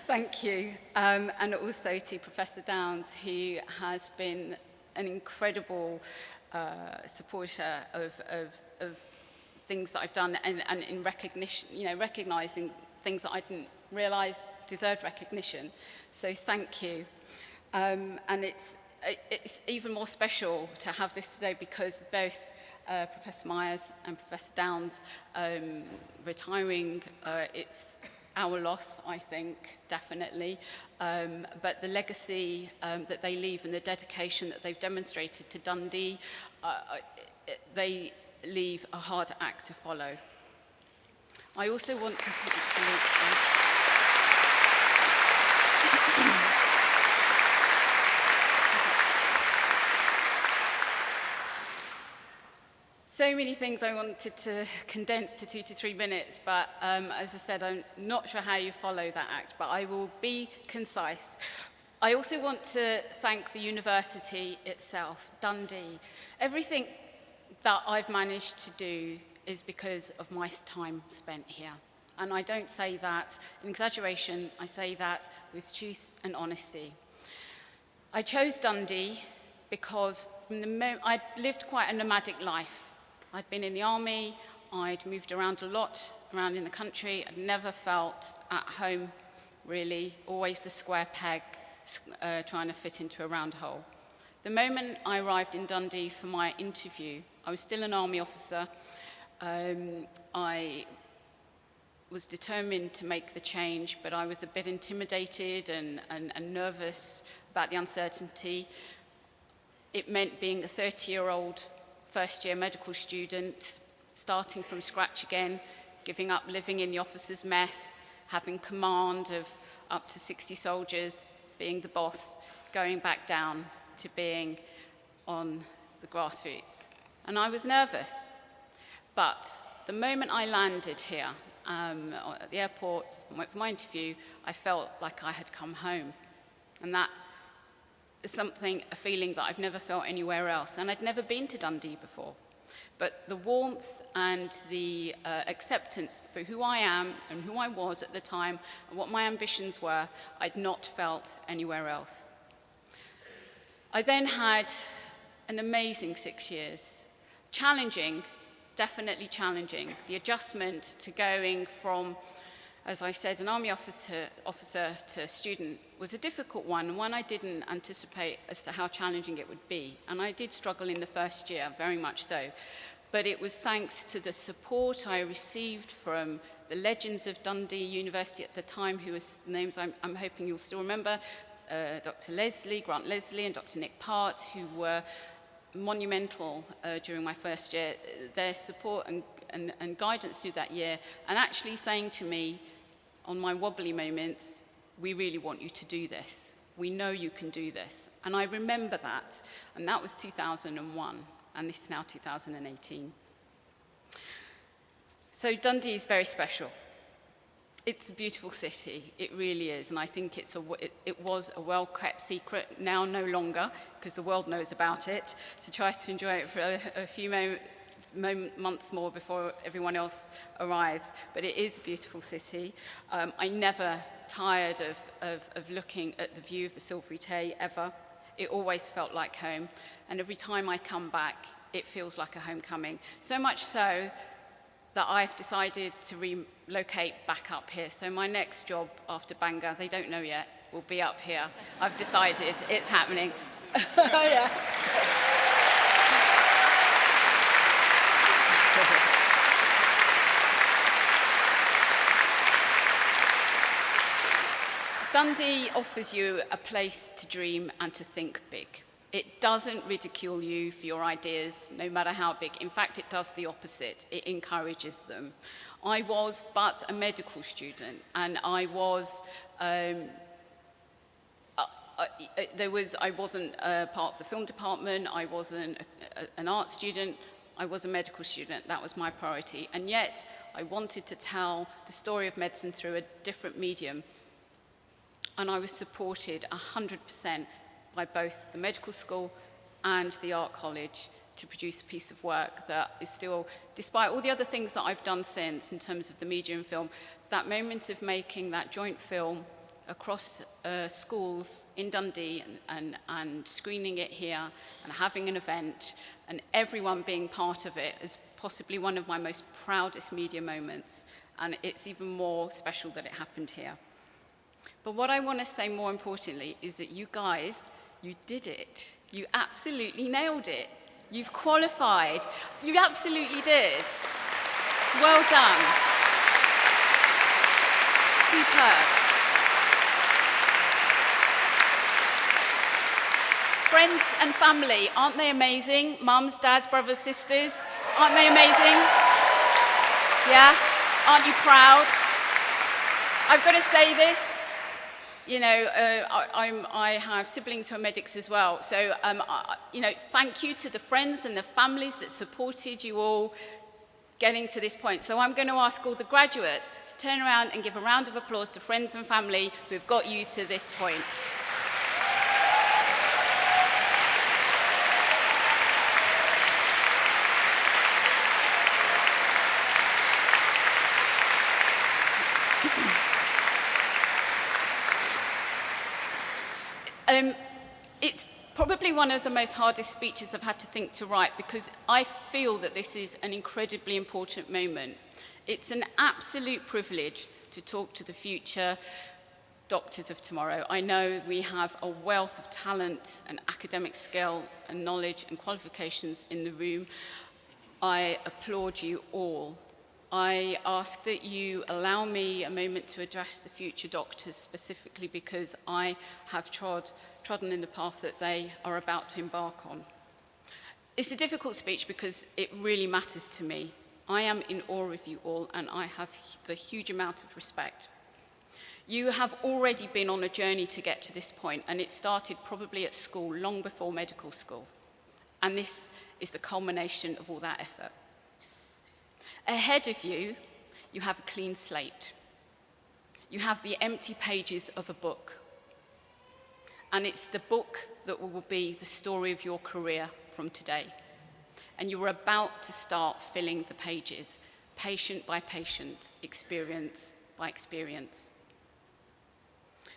Thank you. And also to Professor Downs, who has been an incredible supporter of things that I've done and in recognition, recognizing things that I didn't realize deserved recognition. So thank you. And it's even more special to have this today because both Professor Myers and Professor Downs retiring, it's our loss, I think, definitely. But the legacy that they leave and the dedication that they've demonstrated to Dundee, they leave a hard act to follow. I also want to so many things I wanted to condense to 2 to 3 minutes, but as I said, I'm not sure how you follow that act, but I will be concise. I also want to thank the university itself, Dundee. Everything that I've managed to do is because of my time spent here. And I don't say that in exaggeration, I say that with truth and honesty. I chose Dundee because from the I'd lived quite a nomadic life. I'd been in the army, I'd moved around a lot, around in the country. I'd never felt at home, really, always the square peg, trying to fit into a round hole. The moment I arrived in Dundee for my interview, I was still an army officer. I was determined to make the change, but I was a bit intimidated and nervous about the uncertainty. It meant being a 30-year-old first-year medical student, starting from scratch again, giving up living in the officer's mess, having command of up to 60 soldiers, being the boss, going back down to being on the grassroots. And I was nervous. But the moment I landed here at the airport and went for my interview, I felt like I had come home. And that is a feeling that I've never felt anywhere else. And I'd never been to Dundee before. But the warmth and the acceptance for who I am and who I was at the time and what my ambitions were, I'd not felt anywhere else. I then had an amazing 6 years. Challenging, definitely challenging. The adjustment to going from, as I said, an army officer to student was a difficult one I didn't anticipate as to how challenging it would be. And I did struggle in the first year, very much so. But it was thanks to the support I received from the legends of Dundee University at the time, whose names I'm hoping you'll still remember, Dr. Grant Leslie, and Dr. Nick Part, who were monumental during my first year. Their support and guidance through that year, and actually saying to me on my wobbly moments, we really want you to do this. We know you can do this. And I remember that, and that was 2001, and this is now 2018. So Dundee is very special. It's a beautiful city, it really is, and I think it was a well-kept secret, now no longer, because the world knows about it, so try to enjoy it for a few months more before everyone else arrives. But it is a beautiful city. I never tired of looking at the view of the Silvery Tay, ever. It always felt like home, and every time I come back, it feels like a homecoming. So much so that I've decided to relocate back up here. So my next job after Bangor, they don't know yet, will be up here. I've decided it's happening. Yeah. Dundee offers you a place to dream and to think big. It doesn't ridicule you for your ideas, no matter how big. In fact, it does the opposite. It encourages them. I was but a medical student, and I wasn't part of the film department. I wasn't an art student. I was a medical student. That was my priority. And yet, I wanted to tell the story of medicine through a different medium. And I was supported 100% by both the medical school and the art college to produce a piece of work that is still, despite all the other things that I've done since in terms of the media and film, that moment of making that joint film across schools in Dundee and screening it here and having an event and everyone being part of it is possibly one of my most proudest media moments, and it's even more special that it happened here. But what I want to say more importantly is that you guys, you did it. You absolutely nailed it. You've qualified. You absolutely did. Well done. Superb. Friends and family, aren't they amazing? Mums, dads, brothers, sisters, aren't they amazing? Yeah? Aren't you proud? I've got to say this. You know, I have siblings who are medics as well. So, you know, thank you to the friends and the families that supported you all getting to this point. So I'm going to ask all the graduates to turn around and give a round of applause to friends and family who've got you to this point. Probably one of the most hardest speeches I've had to think to write, because I feel that this is an incredibly important moment. It's an absolute privilege to talk to the future doctors of tomorrow. I know we have a wealth of talent and academic skill and knowledge and qualifications in the room. I applaud you all. I ask that you allow me a moment to address the future doctors, specifically because I have trodden in the path that they are about to embark on. It's a difficult speech because it really matters to me. I am in awe of you all, and I have the huge amount of respect. You have already been on a journey to get to this point, and it started probably at school, long before medical school. And this is the culmination of all that effort. Ahead of you, you have a clean slate. You have the empty pages of a book. And it's the book that will be the story of your career from today. And you're about to start filling the pages, patient by patient, experience by experience.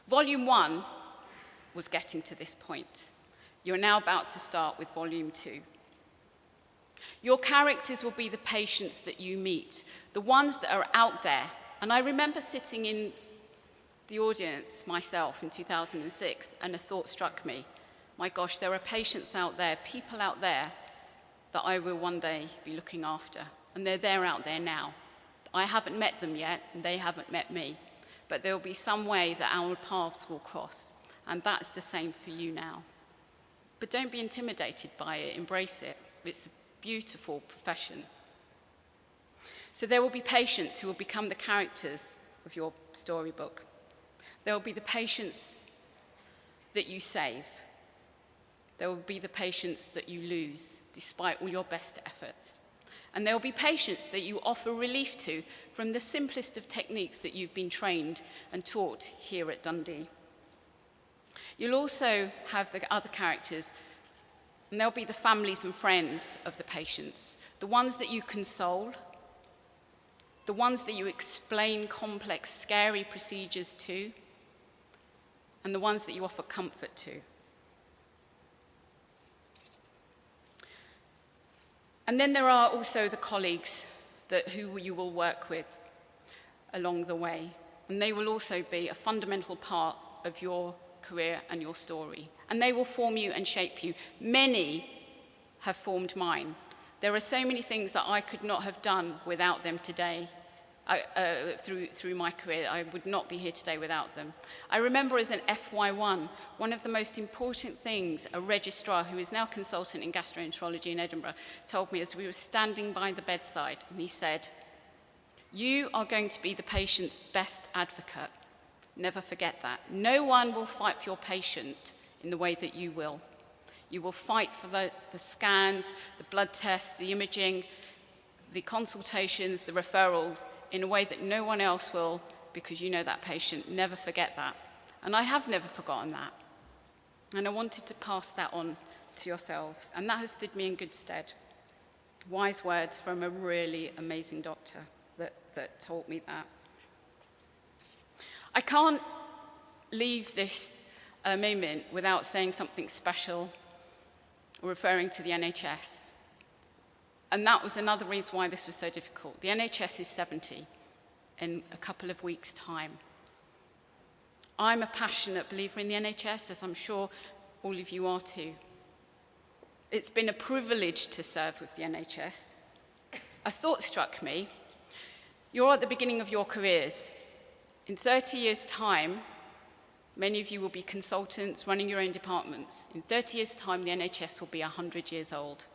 Volume 1 was getting to this point. You're now about to start with Volume 2. Your characters will be the patients that you meet, the ones that are out there. And I remember sitting in the audience myself in 2006, and a thought struck me. My gosh, there are patients out there, people out there, that I will one day be looking after. And they're there out there now. I haven't met them yet, and they haven't met me. But there will be some way that our paths will cross. And that's the same for you now. But don't be intimidated by it, embrace it. It's a beautiful profession. So there will be patients who will become the characters of your storybook. There will be the patients that you save. There will be the patients that you lose, despite all your best efforts. And there will be patients that you offer relief to from the simplest of techniques that you've been trained and taught here at Dundee. You'll also have the other characters, and they'll be the families and friends of the patients, the ones that you console, the ones that you explain complex, scary procedures to, and the ones that you offer comfort to. And then there are also the colleagues who you will work with along the way, and they will also be a fundamental part of your career and your story. And they will form you and shape you. Many have formed mine. There are so many things that I could not have done without them today. Through my career, I would not be here today without them. I remember as an FY1, one of the most important things a registrar, who is now consultant in gastroenterology in Edinburgh, told me as we were standing by the bedside, and he said, "You are going to be the patient's best advocate. Never forget that. No one will fight for your patient in the way that you will. You will fight for the scans, the blood tests, the imaging, the consultations, the referrals, in a way that no one else will, because you know that patient. Never forget that." And I have never forgotten that. And I wanted to pass that on to yourselves. And that has stood me in good stead. Wise words from a really amazing doctor that taught me that. I can't leave this moment without saying something special or referring to the NHS. And that was another reason why this was so difficult. The NHS is 70 in a couple of weeks' time. I'm a passionate believer in the NHS, as I'm sure all of you are too. It's been a privilege to serve with the NHS. A thought struck me. You're at the beginning of your careers. In 30 years' time, many of you will be consultants running your own departments. In 30 years' time, the NHS will be 100 years old.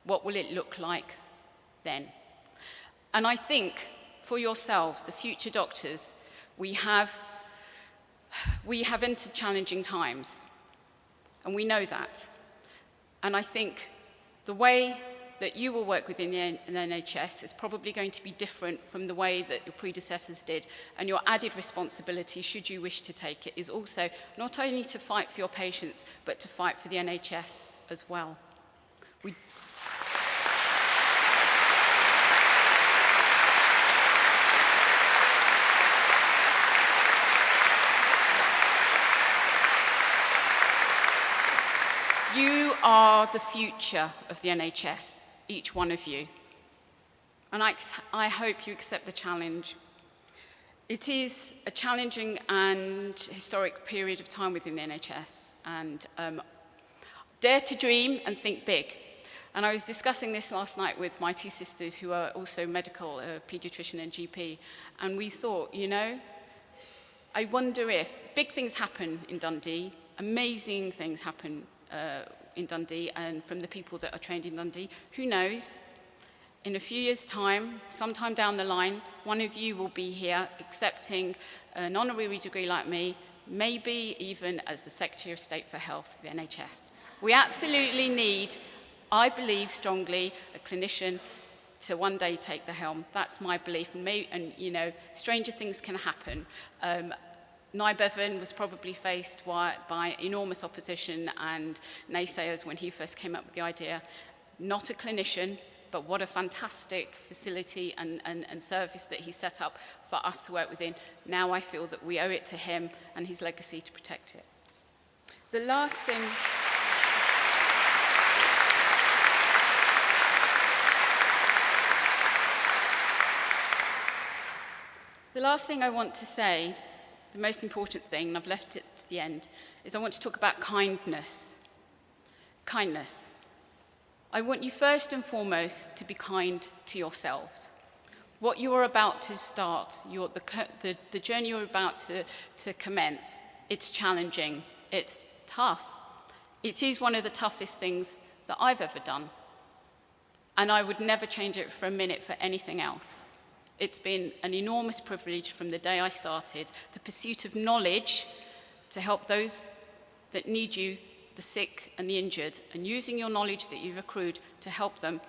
What will it look like then? And I think for yourselves, the future doctors, we have entered challenging times, and we know that. And I think the way that you will work within the NHS is probably going to be different from the way that your predecessors did. And your added responsibility, should you wish to take it, is also not only to fight for your patients, but to fight for the NHS as well. are the future of the NHS, each one of you. And I hope you accept the challenge. It is a challenging and historic period of time within the NHS. And dare to dream and think big. And I was discussing this last night with my two sisters who are also medical, paediatrician and GP. And we thought, you know, I wonder if big things happen in Dundee, amazing things happen in Dundee and from the people that are trained in Dundee. Who knows? In a few years' time, sometime down the line, one of you will be here accepting an honorary degree like me, maybe even as the Secretary of State for Health, the NHS. We absolutely need, I believe strongly, a clinician to one day take the helm. That's my belief. And you know, stranger things can happen. Nye Bevan was probably faced by enormous opposition and naysayers when he first came up with the idea. Not a clinician, but what a fantastic facility and service that he set up for us to work within. Now I feel that we owe it to him and his legacy to protect it. The last thing... The last thing I want to say, the most important thing, and I've left it to the end, is I want to talk about kindness. Kindness. I want you first and foremost to be kind to yourselves. What you are about to start, the journey you're about to commence, it's challenging, it's tough. It is one of the toughest things that I've ever done. And I would never change it for a minute for anything else. It's been an enormous privilege from the day I started, the pursuit of knowledge to help those that need you, the sick and the injured, and using your knowledge that you've accrued to help them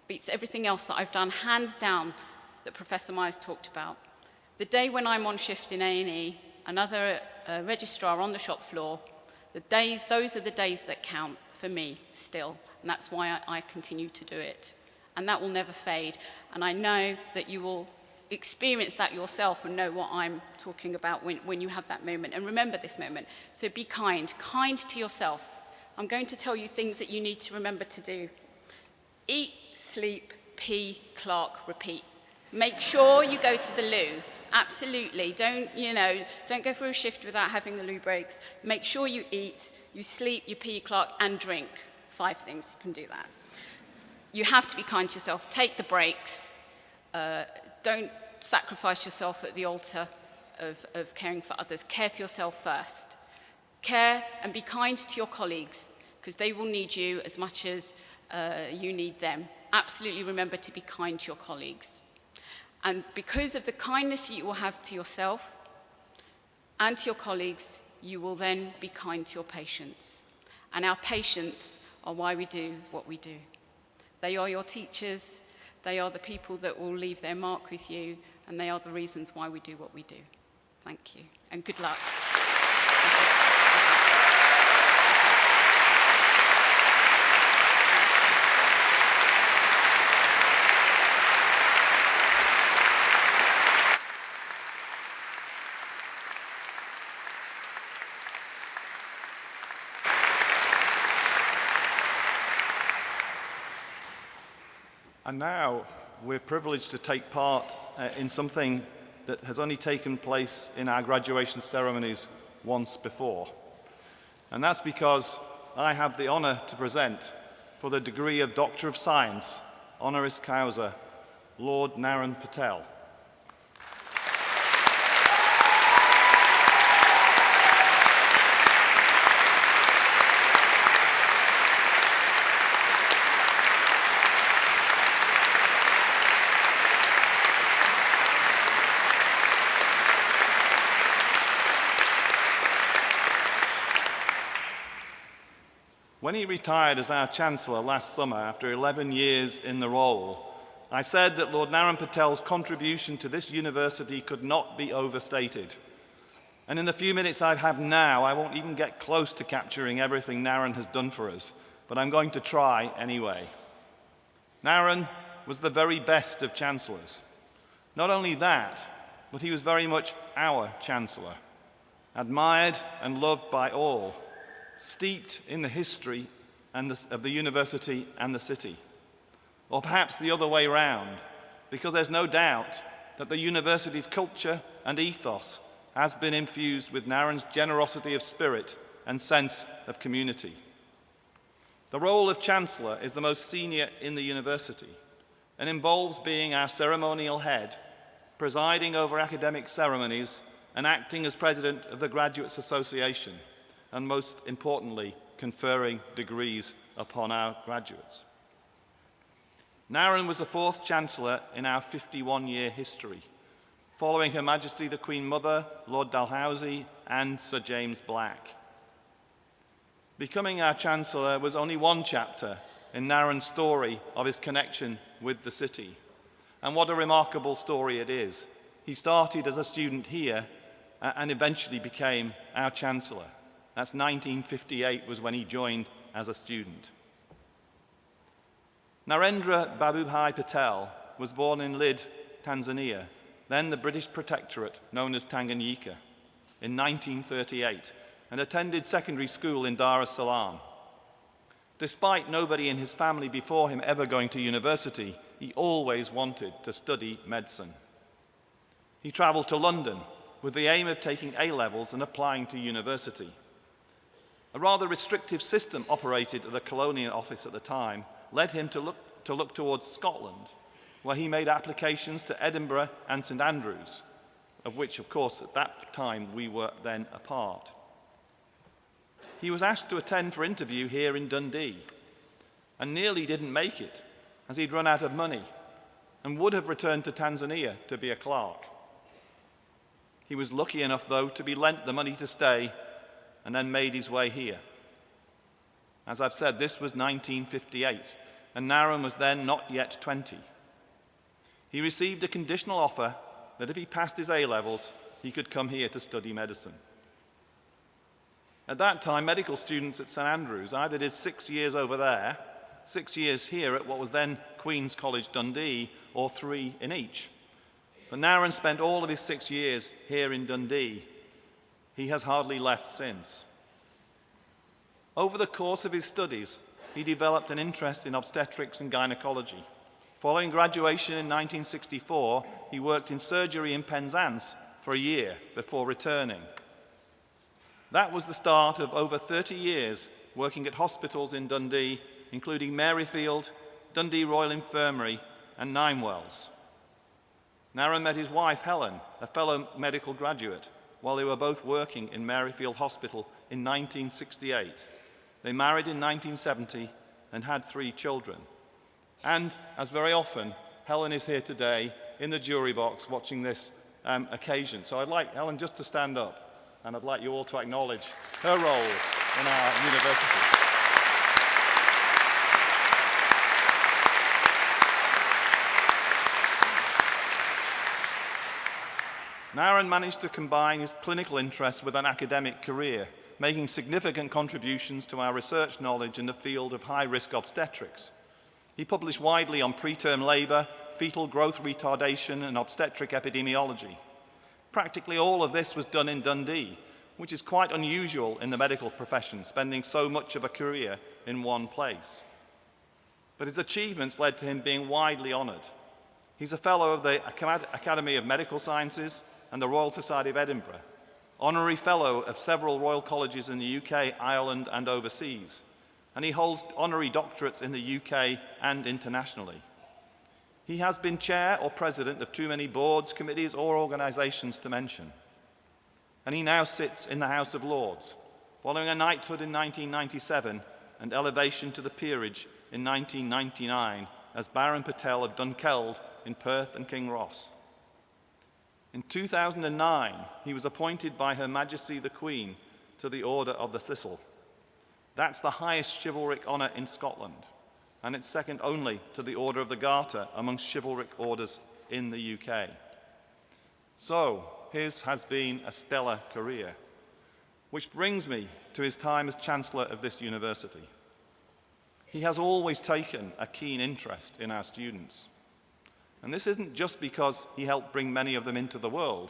beats everything else that I've done, hands down, that Professor Myers talked about. The day when I'm on shift in A&E, another registrar on the shop floor, those are the days that count for me still, and that's why I continue to do it. And that will never fade. And I know that you will experience that yourself and know what I'm talking about when you have that moment. And remember this moment. So be kind to yourself. I'm going to tell you things that you need to remember to do. Eat, sleep, pee, clock, repeat. Make sure you go to the loo. Absolutely. Don't go for a shift without having the loo breaks. Make sure you eat, you sleep, you pee, clock, and drink. 5 things, you can do that. You have to be kind to yourself. Take the breaks. Don't sacrifice yourself at the altar of caring for others. Care for yourself first. Care and be kind to your colleagues because they will need you as much as you need them. Absolutely remember to be kind to your colleagues. And because of the kindness you will have to yourself and to your colleagues, you will then be kind to your patients. And our patients are why we do what we do. They are your teachers, they are the people that will leave their mark with you, and they are the reasons why we do what we do. Thank you, and good luck. And now we're privileged to take part in something that has only taken place in our graduation ceremonies once before. And that's because I have the honour to present, for the degree of Doctor of Science, honoris causa, Lord Naren Patel. When he retired as our Chancellor last summer after 11 years in the role, I said that Lord Naren Patel's contribution to this university could not be overstated. And in the few minutes I have now, I won't even get close to capturing everything Naren has done for us, but I'm going to try anyway. Naren was the very best of Chancellors. Not only that, but he was very much our Chancellor, admired and loved by all, steeped in the history of the university and the city. Or perhaps the other way round, because there's no doubt that the university's culture and ethos has been infused with Narren's generosity of spirit and sense of community. The role of Chancellor is the most senior in the university and involves being our ceremonial head, presiding over academic ceremonies and acting as president of the Graduates Association, and most importantly, conferring degrees upon our graduates. Narren was the fourth Chancellor in our 51-year history, following Her Majesty the Queen Mother, Lord Dalhousie, and Sir James Black. Becoming our Chancellor was only one chapter in Narren's story of his connection with the city. And what a remarkable story it is. He started as a student here and eventually became our Chancellor. That's 1958 was when he joined as a student. Narendra Babubhai Patel was born in Lid, Tanzania, then the British Protectorate known as Tanganyika, in 1938, and attended secondary school in Dar es Salaam. Despite nobody in his family before him ever going to university, he always wanted to study medicine. He travelled to London with the aim of taking A-levels and applying to university. A rather restrictive system operated at the Colonial Office at the time led him to look towards Scotland, where he made applications to Edinburgh and St Andrews, of which, of course, at that time we were then a part. He was asked to attend for interview here in Dundee and nearly didn't make it, as he'd run out of money and would have returned to Tanzania to be a clerk. He was lucky enough, though, to be lent the money to stay and then made his way here. As I've said, this was 1958, and Narren was then not yet 20. He received a conditional offer that if he passed his A-levels, he could come here to study medicine. At that time, medical students at St Andrews either did 6 years over there, 6 years here at what was then Queen's College Dundee, or 3 in each. But Narren spent all of his 6 years here in Dundee. He has hardly left since. Over the course of his studies, he developed an interest in obstetrics and gynecology. Following graduation in 1964, he worked in surgery in Penzance for a year before returning. That was the start of over 30 years working at hospitals in Dundee, including Maryfield, Dundee Royal Infirmary, and Ninewells. Narren met his wife, Helen, a fellow medical graduate, while they were both working in Maryfield Hospital in 1968. They married in 1970 and had 3 children. And, as very often, Helen is here today in the jury box watching this occasion. So I'd like Helen just to stand up, and I'd like you all to acknowledge her role in our university. Narren managed to combine his clinical interests with an academic career, making significant contributions to our research knowledge in the field of high-risk obstetrics. He published widely on preterm labour, fetal growth retardation, and obstetric epidemiology. Practically all of this was done in Dundee, which is quite unusual in the medical profession, spending so much of a career in one place. But his achievements led to him being widely honoured. He's a Fellow of the Academy of Medical Sciences and the Royal Society of Edinburgh, Honorary Fellow of several Royal Colleges in the UK, Ireland, and overseas, and he holds honorary doctorates in the UK and internationally. He has been chair or president of too many boards, committees, or organisations to mention. And he now sits in the House of Lords, following a knighthood in 1997 and elevation to the peerage in 1999 as Baron Patel of Dunkeld in Perth and Kinross. In 2009, he was appointed by Her Majesty the Queen to the Order of the Thistle. That's the highest chivalric honour in Scotland, and it's second only to the Order of the Garter amongst chivalric orders in the UK. So, his has been a stellar career, which brings me to his time as Chancellor of this university. He has always taken a keen interest in our students. And this isn't just because he helped bring many of them into the world.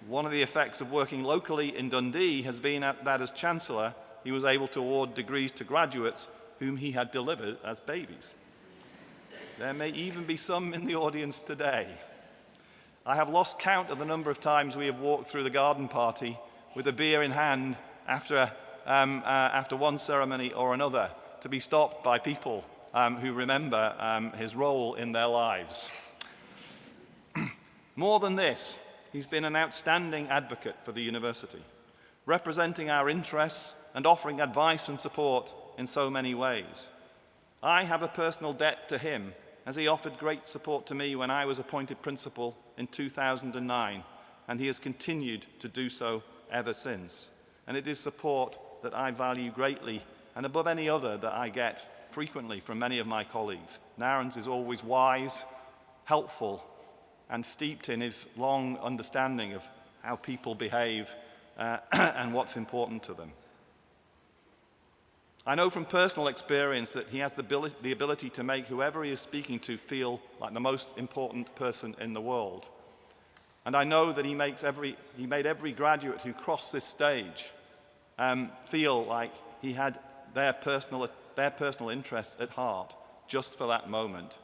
One of the effects of working locally in Dundee has been that as Chancellor, he was able to award degrees to graduates whom he had delivered as babies. There may even be some in the audience today. I have lost count of the number of times we have walked through the garden party with a beer in hand after one ceremony or another, to be stopped by people who remember his role in their lives. More than this, he's been an outstanding advocate for the university, representing our interests and offering advice and support in so many ways. I have a personal debt to him, as he offered great support to me when I was appointed principal in 2009, and he has continued to do so ever since. And it is support that I value greatly and above any other that I get frequently from many of my colleagues. Naren's is always wise, helpful, and steeped in his long understanding of how people behave and what's important to them. I know from personal experience that he has the ability to make whoever he is speaking to feel like the most important person in the world. And I know that he made every graduate who crossed this stage feel like he had their personal interests at heart just for that moment.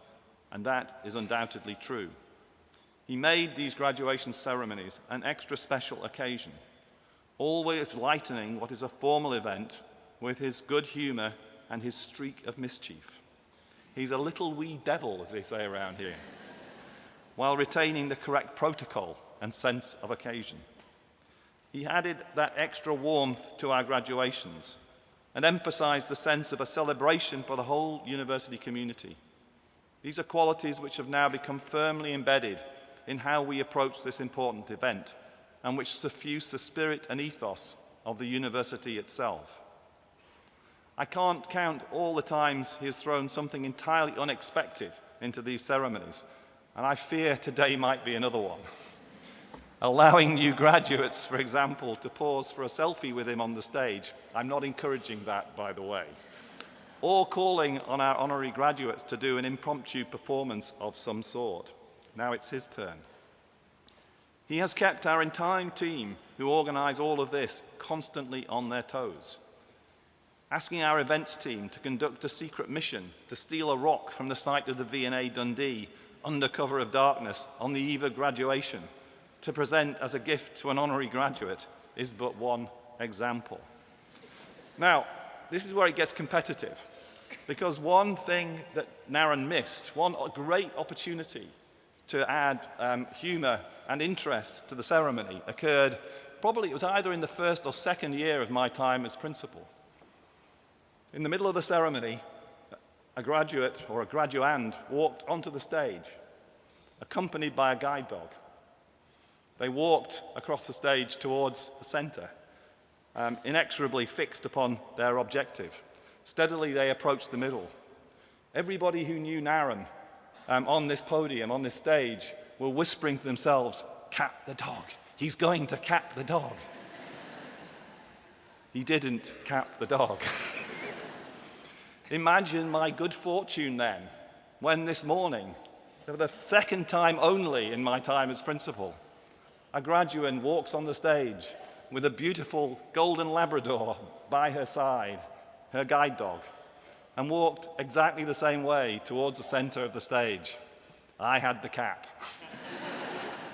And that is undoubtedly true. He made these graduation ceremonies an extra special occasion, always lightening what is a formal event with his good humor and his streak of mischief. He's a little wee devil, as they say around here, while retaining the correct protocol and sense of occasion. He added that extra warmth to our graduations and emphasized the sense of a celebration for the whole university community. These are qualities which have now become firmly embedded in how we approach this important event and which suffuse the spirit and ethos of the university itself. I can't count all the times he has thrown something entirely unexpected into these ceremonies, and I fear today might be another one. Allowing new graduates, for example, to pause for a selfie with him on the stage. I'm not encouraging that, by the way. Or calling on our honorary graduates to do an impromptu performance of some sort. Now it's his turn. He has kept our entire team, who organize all of this, constantly on their toes. Asking our events team to conduct a secret mission to steal a rock from the site of the V&A Dundee under cover of darkness on the eve of graduation to present as a gift to an honorary graduate is but one example. Now, this is where it gets competitive, because one thing that Naren missed, one great opportunity to add humor and interest to the ceremony occurred, probably it was either in the first or second year of my time as principal. In the middle of the ceremony, a graduate or a graduand walked onto the stage, accompanied by a guide dog. They walked across the stage towards the center, inexorably fixed upon their objective. Steadily they approached the middle. Everybody who knew Naren on this podium, on this stage, were whispering to themselves, "Cap the dog. He's going to cap the dog." He didn't cap the dog. Imagine my good fortune then, when this morning, for the second time only in my time as principal, a graduate walks on the stage with a beautiful golden Labrador by her side, her guide dog, and walked exactly the same way towards the center of the stage. I had the cap.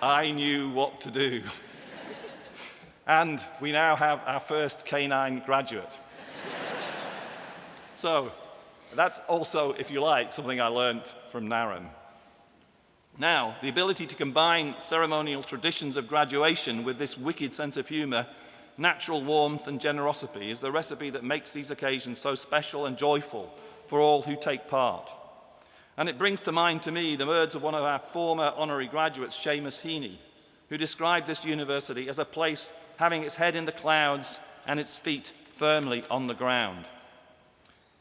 I knew what to do. And we now have our first canine graduate. So that's also, if you like, something I learned from Naren. Now, the ability to combine ceremonial traditions of graduation with this wicked sense of humor, natural warmth and generosity is the recipe that makes these occasions so special and joyful for all who take part. And it brings to mind to me the words of one of our former honorary graduates, Seamus Heaney, who described this university as a place having its head in the clouds and its feet firmly on the ground.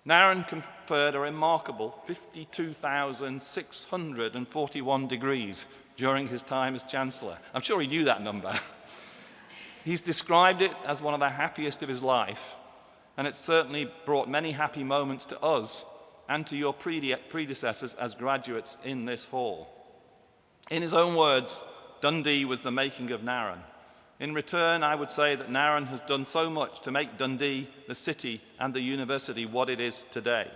Naren conferred a remarkable 52,641 degrees during his time as Chancellor. I'm sure he knew that number. He's described it as one of the happiest of his life, and it certainly brought many happy moments to us and to your predecessors as graduates in this hall. In his own words, Dundee was the making of Naren, In return, I would say that Naren has done so much to make Dundee, the city, and the university what it is today.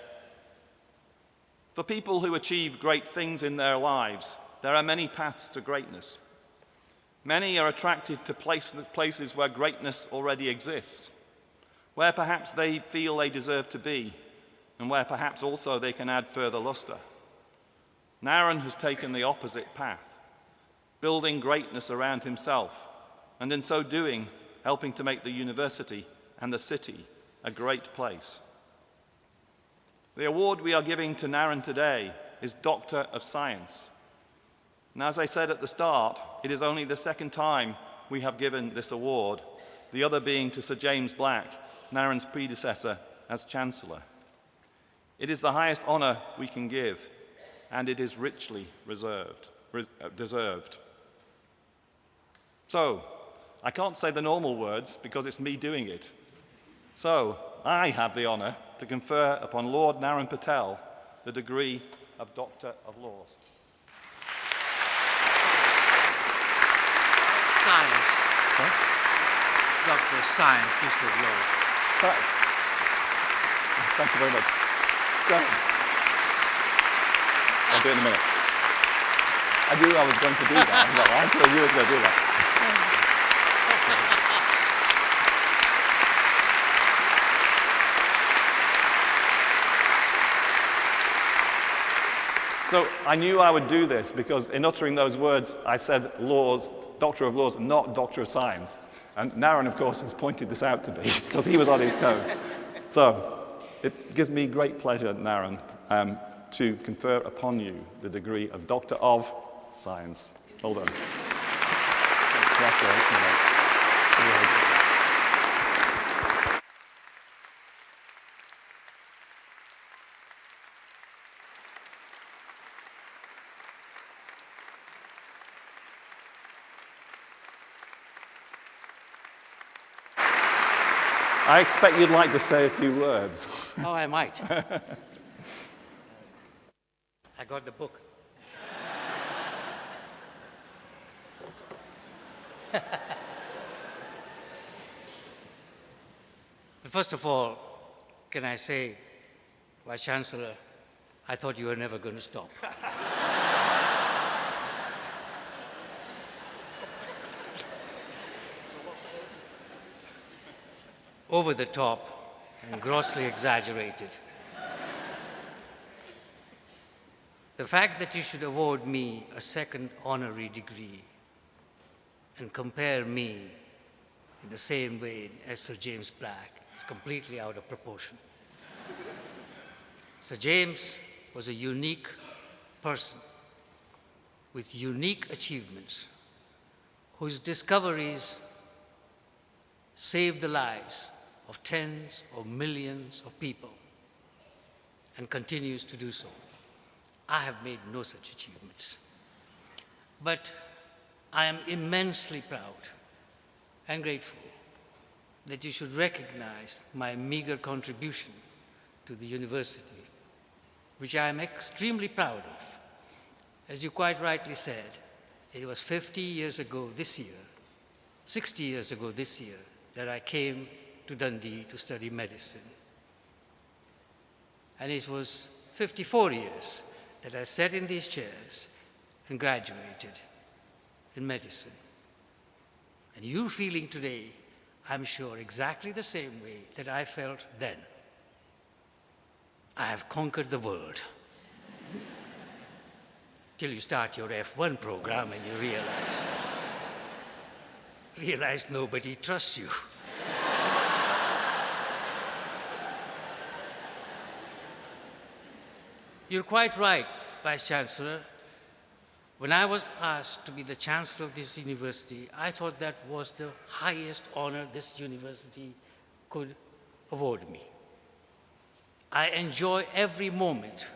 For people who achieve great things in their lives, there are many paths to greatness. Many are attracted to places where greatness already exists, where perhaps they feel they deserve to be, and where perhaps also they can add further lustre. Naren has taken the opposite path, building greatness around himself, and in so doing, helping to make the university and the city a great place. The award we are giving to Naren today is Doctor of Science. And as I said at the start, it is only the second time we have given this award, the other being to Sir James Black, Naren's predecessor as Chancellor. It is the highest honour we can give, and it is richly deserved. So, I can't say the normal words because it's me doing it. So, I have the honour to confer upon Lord Naren Patel the degree of Doctor of Laws. Science. Huh? Doctor of Science, you said law. Thank you very much. I'll do it in a minute. I knew I was going to do that. I'm like, I told you I was going to do that. So I knew I would do this because in uttering those words, I said laws, Doctor of Laws, not Doctor of Science. And Naren, of course, has pointed this out to me because he was on his toes. So it gives me great pleasure, Naren, to confer upon you the degree of Doctor of Science. Well done. Congratulations. I expect you'd like to say a few words. Oh, I might. I got the book. But first of all, can I say, Vice Chancellor, I thought you were never going to stop. Over the top and grossly exaggerated. The fact that you should award me a second honorary degree and compare me in the same way as Sir James Black is completely out of proportion. Sir James was a unique person with unique achievements whose discoveries saved the lives of tens of millions of people and continues to do so. I have made no such achievements. But I am immensely proud and grateful that you should recognize my meager contribution to the university, which I am extremely proud of. As you quite rightly said, it was 50 years ago this year, 60 years ago this year, that I came to Dundee to study medicine. And it was 54 years that I sat in these chairs and graduated in medicine. And you're feeling today, I'm sure, exactly the same way that I felt then. I have conquered the world. Till you start your F1 program and you realize nobody trusts you. You're quite right, Vice Chancellor. When I was asked to be the Chancellor of this university, I thought that was the highest honor this university could award me. I enjoy every moment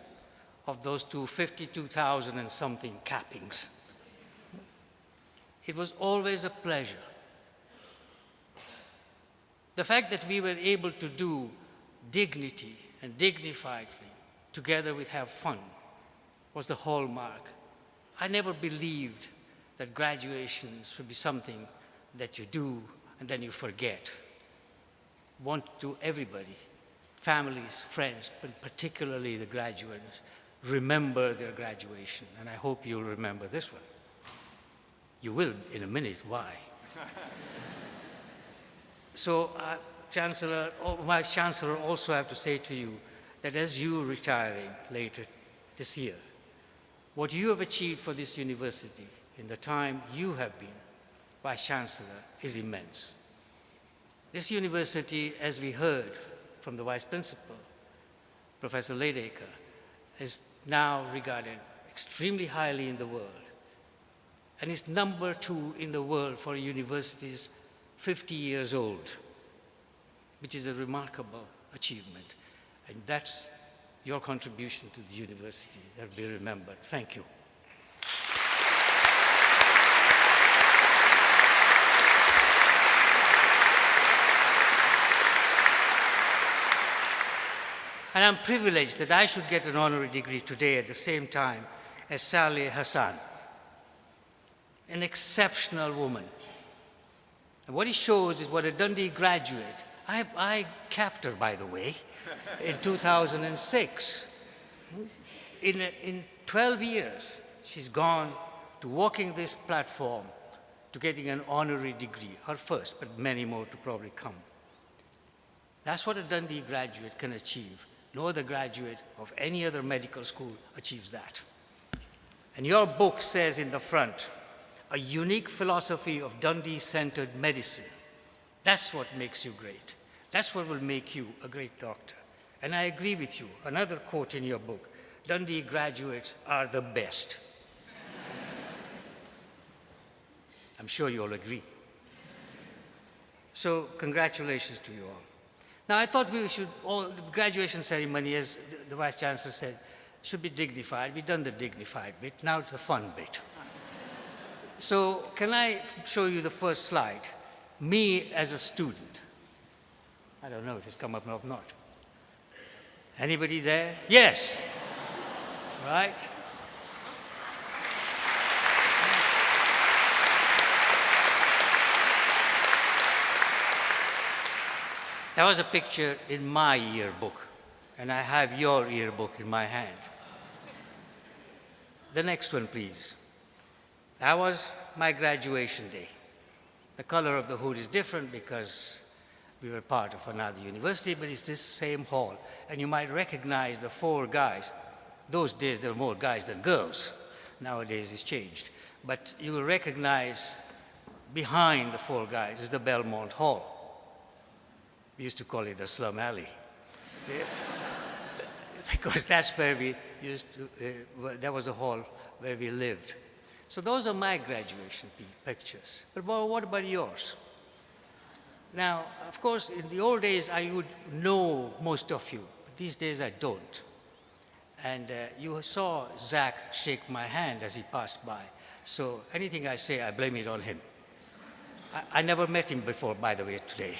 of those 52,000 and something cappings. It was always a pleasure. The fact that we were able to do dignity and dignified things together with have fun was the hallmark. I never believed that graduation should be something that you do and then you forget. Want to everybody, families, friends, but particularly the graduates, remember their graduation. And I hope you'll remember this one. You will in a minute. Why? So, Chancellor, my Chancellor, also have to say to you that as you retiring later this year, what you have achieved for this university in the time you have been Vice Chancellor is immense. This university, as we heard from the Vice Principal, Professor Ledecker, is now regarded extremely highly in the world, and is number 2 in the world for universities 50 years old, which is a remarkable achievement. And that's your contribution to the university that will be remembered. Thank you. And I'm privileged that I should get an honorary degree today at the same time as Saleh Hassan, an exceptional woman. And what it shows is what a Dundee graduate, I capped her, by the way, in 2006. In 12 years, she's gone to walking this platform to getting an honorary degree, her first, but many more to probably come. That's what a Dundee graduate can achieve. No other graduate of any other medical school achieves that. And your book says in the front, a unique philosophy of Dundee-centered medicine. That's what makes you great. That's what will make you a great doctor. And I agree with you. Another quote in your book, Dundee graduates are the best. I'm sure you all agree. So congratulations to you all. Now, I thought we should, the graduation ceremony, as the Vice Chancellor said, should be dignified. We've done the dignified bit, now to the fun bit. So, can I show you the first slide? Me as a student. I don't know if it's come up or not. Anybody there? Yes. Right? That was a picture in my yearbook, and I have your yearbook in my hand. The next one, please. That was my graduation day. The color of the hood is different because we were part of another university, but it's this same hall. And you might recognize the 4 guys. Those days, there were more guys than girls. Nowadays, it's changed. But you will recognize behind the 4 guys is the Belmont Hall. We used to call it the slum alley. Because that's where we used to, that was the hall where we lived. So those are my graduation pictures. But what about yours? Now, of course, in the old days, I would know most of you. But these days, I don't. And you saw Zach shake my hand as he passed by. So anything I say, I blame it on him. I never met him before, by the way, today.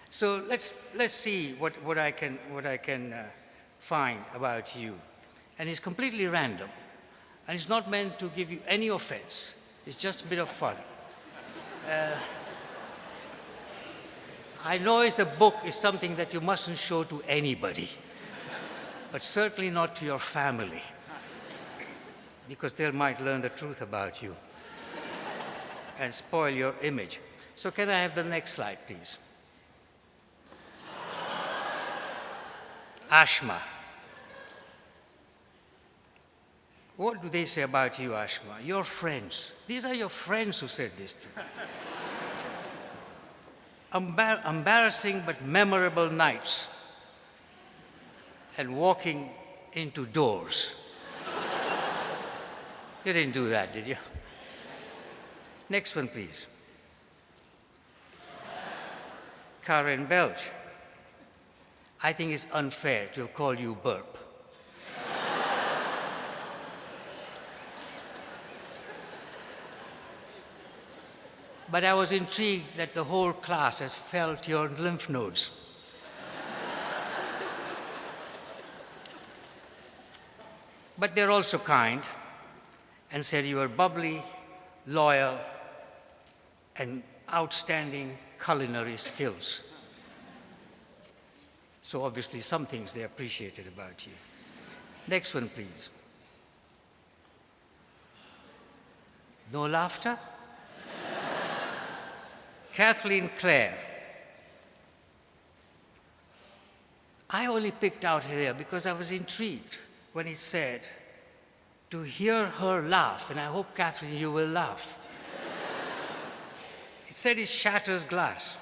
So let's see what I can find about you. And it's completely random. And it's not meant to give you any offense. It's just a bit of fun. I know the book is something that you mustn't show to anybody, but certainly not to your family, because they might learn the truth about you and spoil your image. So can I have the next slide, please? Ashma. What do they say about you, Ashma? Your friends. These are your friends who said this to you. Embarrassing but memorable nights and walking into doors. You didn't do that, did you? Next one, please. Karen Belch. I think it's unfair to call you Burp. But I was intrigued that the whole class has felt your lymph nodes. But they're also kind and said you are bubbly, loyal, and outstanding culinary skills. So obviously some things they appreciated about you. Next one, please. No laughter? Kathleen Clare. I only picked out her because I was intrigued when it said, to hear her laugh, and I hope, Catherine, you will laugh. It said it shatters glass.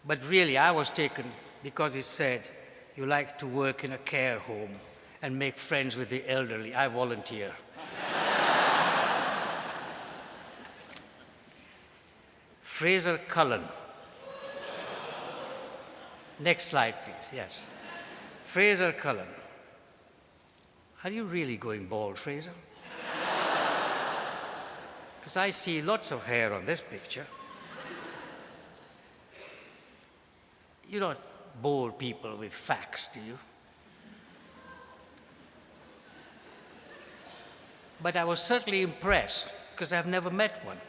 But really, I was taken because it said, you like to work in a care home and make friends with the elderly. I volunteer. Fraser Cullen. Next slide, please. Yes. Fraser Cullen. Are you really going bald, Fraser? Because I see lots of hair on this picture. You don't bore people with facts, do you? But I was certainly impressed, because I've never met one,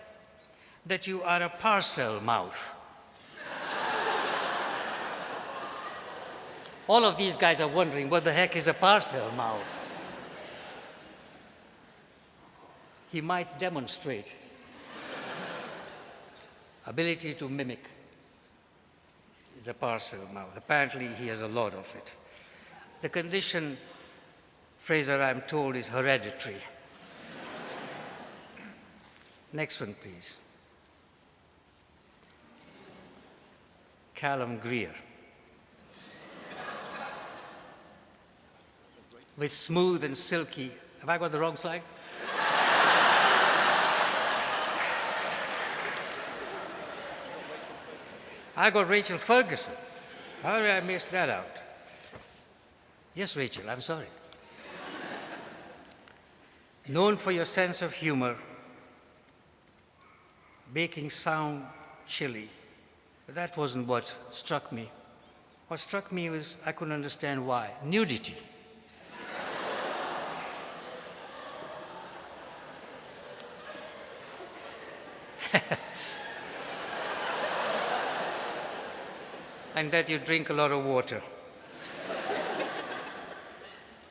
that you are a parcel mouth. All of these guys are wondering what the heck is a parcel mouth. He might demonstrate ability to mimic is a parcel mouth. Apparently he has a lot of it. The condition, Fraser, I'm told, is hereditary. Next one, please. Callum Greer. With smooth and silky, have I got the wrong slide? I got Rachel Ferguson. How did I miss that out? Yes, Rachel, I'm sorry. Known for your sense of humor, baking sound chili, but that wasn't what struck me. What struck me was I couldn't understand why. Nudity. And that you drink a lot of water.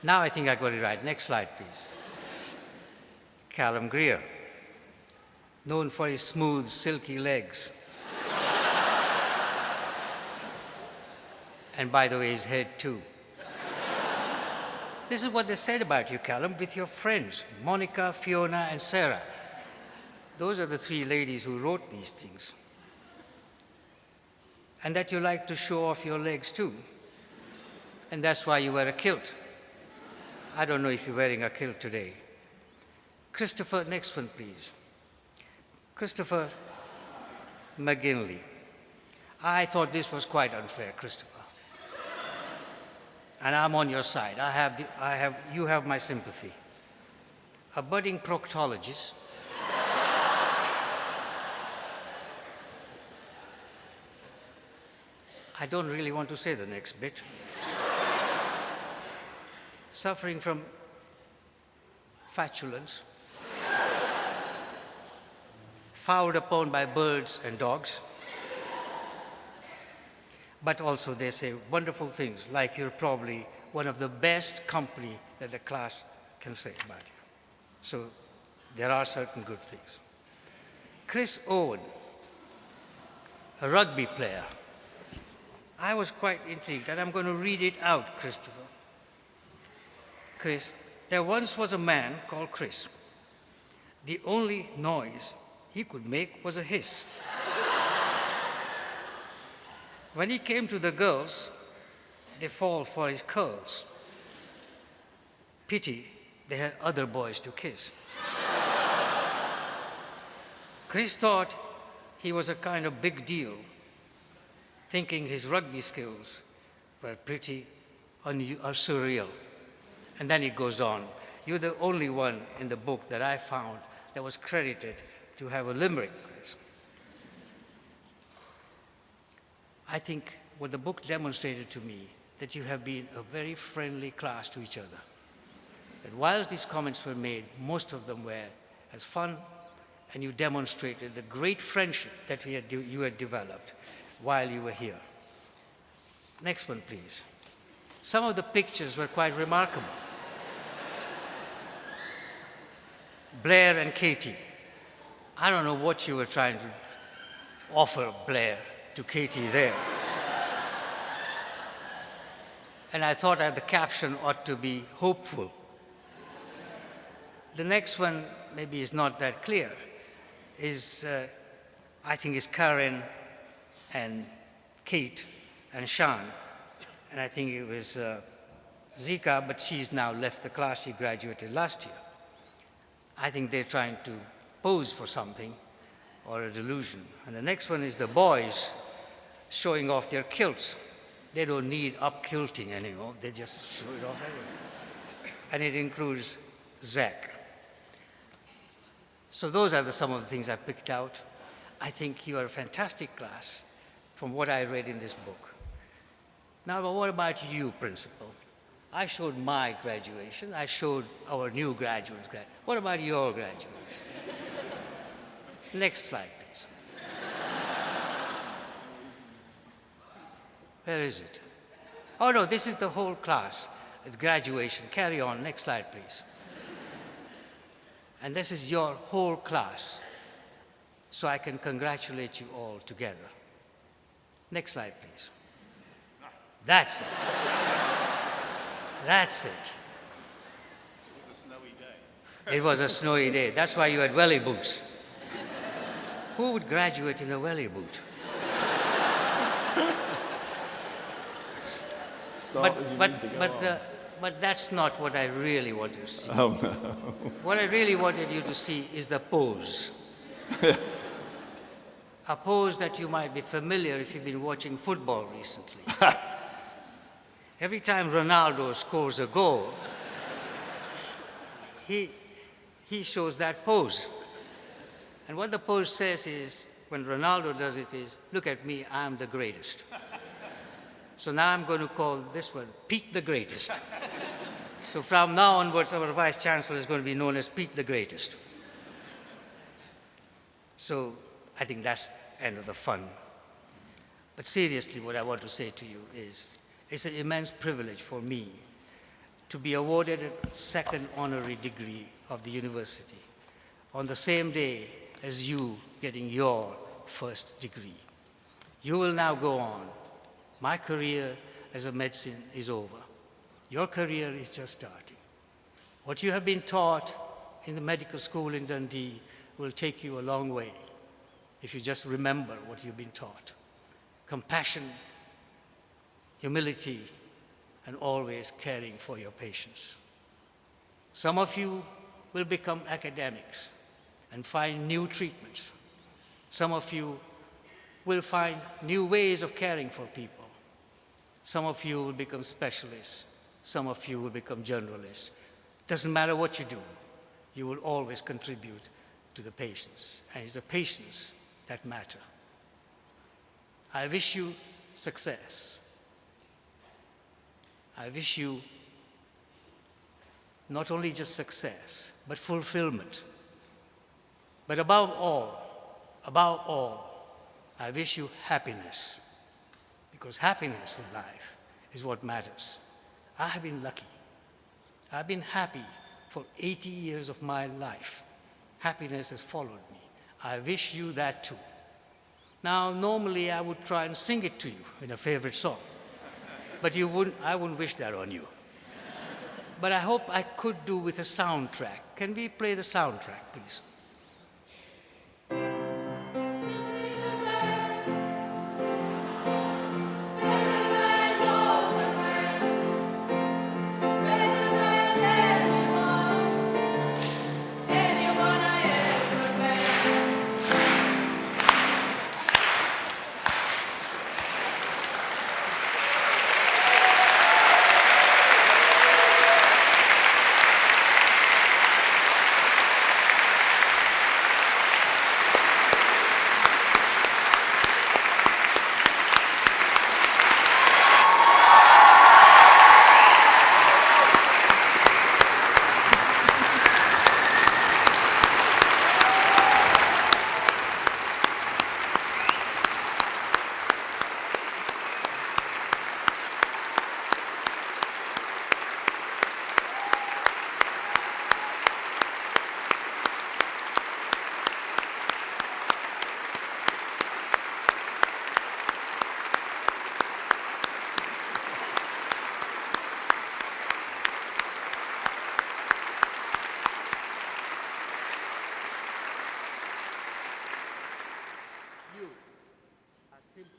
Now I think I got it right. Next slide, please. Callum Greer, known for his smooth, silky legs. And by the way, his head too. This is what they said about you, Callum, with your friends, Monica, Fiona, and Sarah. Those are the three ladies who wrote these things. And that you like to show off your legs too. And that's why you wear a kilt. I don't know if you're wearing a kilt today. Christopher, next one, please. Christopher McGinley. I thought this was quite unfair, Christopher. And I'm on your side. You have my sympathy. A budding proctologist. I don't really want to say the next bit. Suffering from flatulence, fouled upon by birds and dogs, but also they say wonderful things, like you're probably one of the best company that the class can say about you. So there are certain good things. Chris Owen, a rugby player. I was quite intrigued, and I'm going to read it out, Christopher. Chris, there once was a man called Chris. The only noise he could make was a hiss. When he came to the girls, they fall for his curls. Pity they had other boys to kiss. Chris thought he was a kind of big deal, thinking his rugby skills were pretty surreal. And then it goes on. You're the only one in the book that I found that was credited to have a limerick. I think what the book demonstrated to me, that you have been a very friendly class to each other. That whilst these comments were made, most of them were as fun, and you demonstrated the great friendship that you had developed while you were here. Next one, please. Some of the pictures were quite remarkable. Blair and Katie. I don't know what you were trying to offer, Blair, to Katie there. And I thought that the caption ought to be hopeful. The next one maybe is not that clear. I think is Karen and Kate and Sean. And I think it was Zika, but she's now left the class. She graduated last year. I think they're trying to pose for something or a delusion. And the next one is the boys showing off their kilts. They don't need up-kilting anymore. They just show it off everywhere. And it includes Zach. So those are some of the things I picked out. I think you are a fantastic class from what I read in this book. Now, but what about you, Principal? I showed my graduation. I showed our new graduates. What about your graduation? Next slide, please. Where is it? Oh, no, this is the whole class. It's graduation. Carry on. Next slide, please. And this is your whole class. So I can congratulate you all together. Next slide, please. That's it. That's it. It was a snowy day. It was a snowy day. That's why you had welly boots. Who would graduate in a welly boot? But that's not what I really want to see. Oh, no. What I really wanted you to see is the pose. A pose that you might be familiar if you've been watching football recently. Every time Ronaldo scores a goal, he shows that pose. And what the pose says is, when Ronaldo does it is, look at me, I'm the greatest. So now I'm going to call this one Pete the Greatest. So from now onwards, our Vice Chancellor is going to be known as Pete the Greatest. So I think that's the end of the fun. But seriously, what I want to say to you is, it's an immense privilege for me to be awarded a second honorary degree of the university on the same day as you getting your first degree. You will now go on. My career as a medicine is over. Your career is just starting. What you have been taught in the medical school in Dundee will take you a long way if you just remember what you've been taught. Compassion, humility, and always caring for your patients. Some of you will become academics and find new treatments. Some of you will find new ways of caring for people. Some of you will become specialists. Some of you will become generalists. Doesn't matter what you do, you will always contribute to the patients. And it's the patients that matter. I wish you success. I wish you not only just success, but fulfillment. But above all, I wish you happiness, because happiness in life is what matters. I have been lucky. I've been happy for 80 years of my life. Happiness has followed me. I wish you that too. Now, normally I would try and sing it to you in a favorite song, but I wouldn't wish that on you. But I hope I could do with a soundtrack. Can we play the soundtrack, please?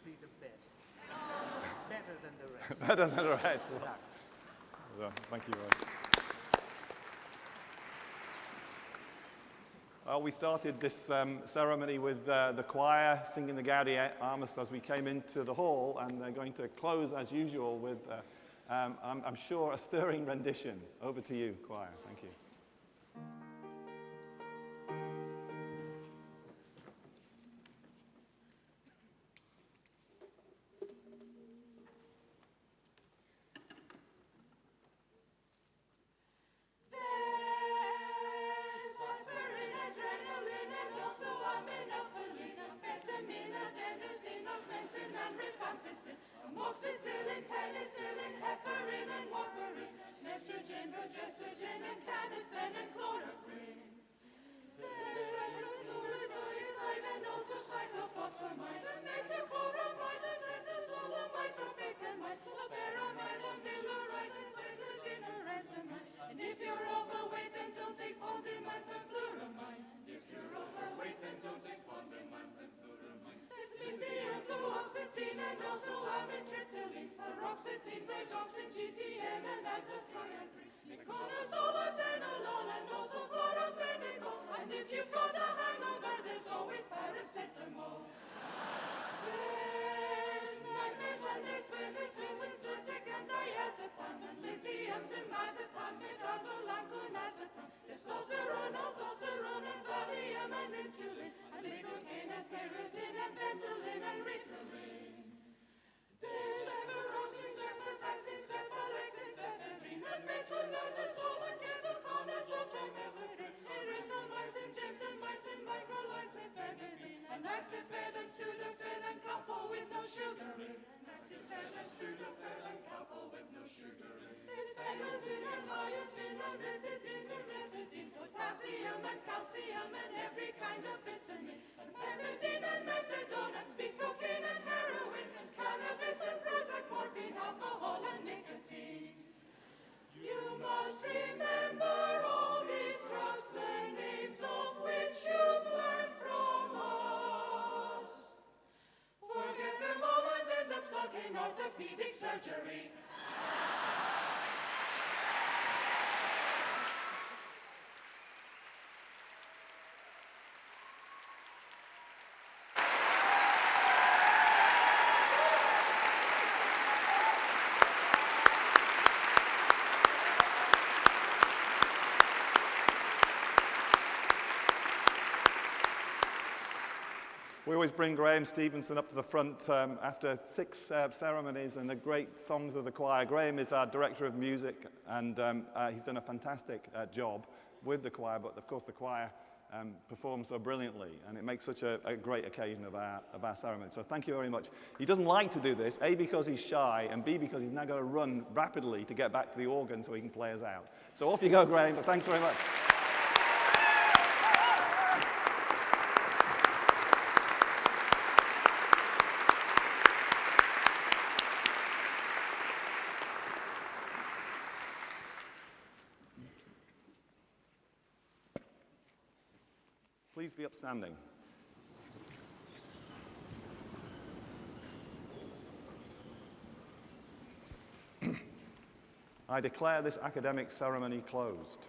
be the best. Better than the rest. Better than the rest. Well, thank you very much. We started this ceremony with the choir singing the Gaudiamus as we came into the hall, and they're going to close as usual with, I'm sure, a stirring rendition. Over to you, choir. Thank you. Amoxicillin, penicillin, heparin and warfarin, estrogen, progestogen and canesten and chloroquine. There's retinoinoside and also cyclophosphamide, and metachloramide, and cetizolamide, tropicamide, loperamide, amiloride, and cyclizine or resamide. And if you're overweight, then don't take pondemine and fluoramide. If you're overweight, then don't take pondemine and fluoramide. There's lithium, fluoxetine, and also amitriptyline, paroxetine, digoxin, GTN, and azathioprine, iconazole, atenolol, and also chloramphenicol. And if you've got a hangover, there's always paracetamol. There's nightmares and there's phenytoin, Zyrtec, and diazepam, and lithium, diazepam, midazolam, clonazepam, testosterone, aldosterone, and Valium, and insulin, and lidocaine, and perotin, and Ventolin, and Ritalin. There's cefuroxime, cefotaxime, cephalexin, cephedrine, and metronidazole, and ketoconazole, trimethoprim, erythromycin, gentamicin, microlysin, nifedipine, and actifed and sudafed and calpol with no sugar in. Actifed and sudafed and calpol with no sugar in. There's phenazine and hyoscine and betadine and betadine, potassium and calcium and every kind of vitamin, and methadone and methadone and speed cocaine and heroin, and cannabis and Prozac, morphine, alcohol and nicotine. You must remember all these drugs, the names of which you've learned from us. Forget them all and end up stuck in orthopedic surgery. We always bring Graham Stevenson up to the front after 6 ceremonies and the great songs of the choir. Graham is our director of music, and he's done a fantastic job with the choir, but of course the choir performs so brilliantly, and it makes such a great occasion of our ceremony. So thank you very much. He doesn't like to do this, A, because he's shy, and B, because he's now got to run rapidly to get back to the organ so he can play us out. So off you go, Graham, but thanks very much. Please be upstanding. I declare this academic ceremony closed.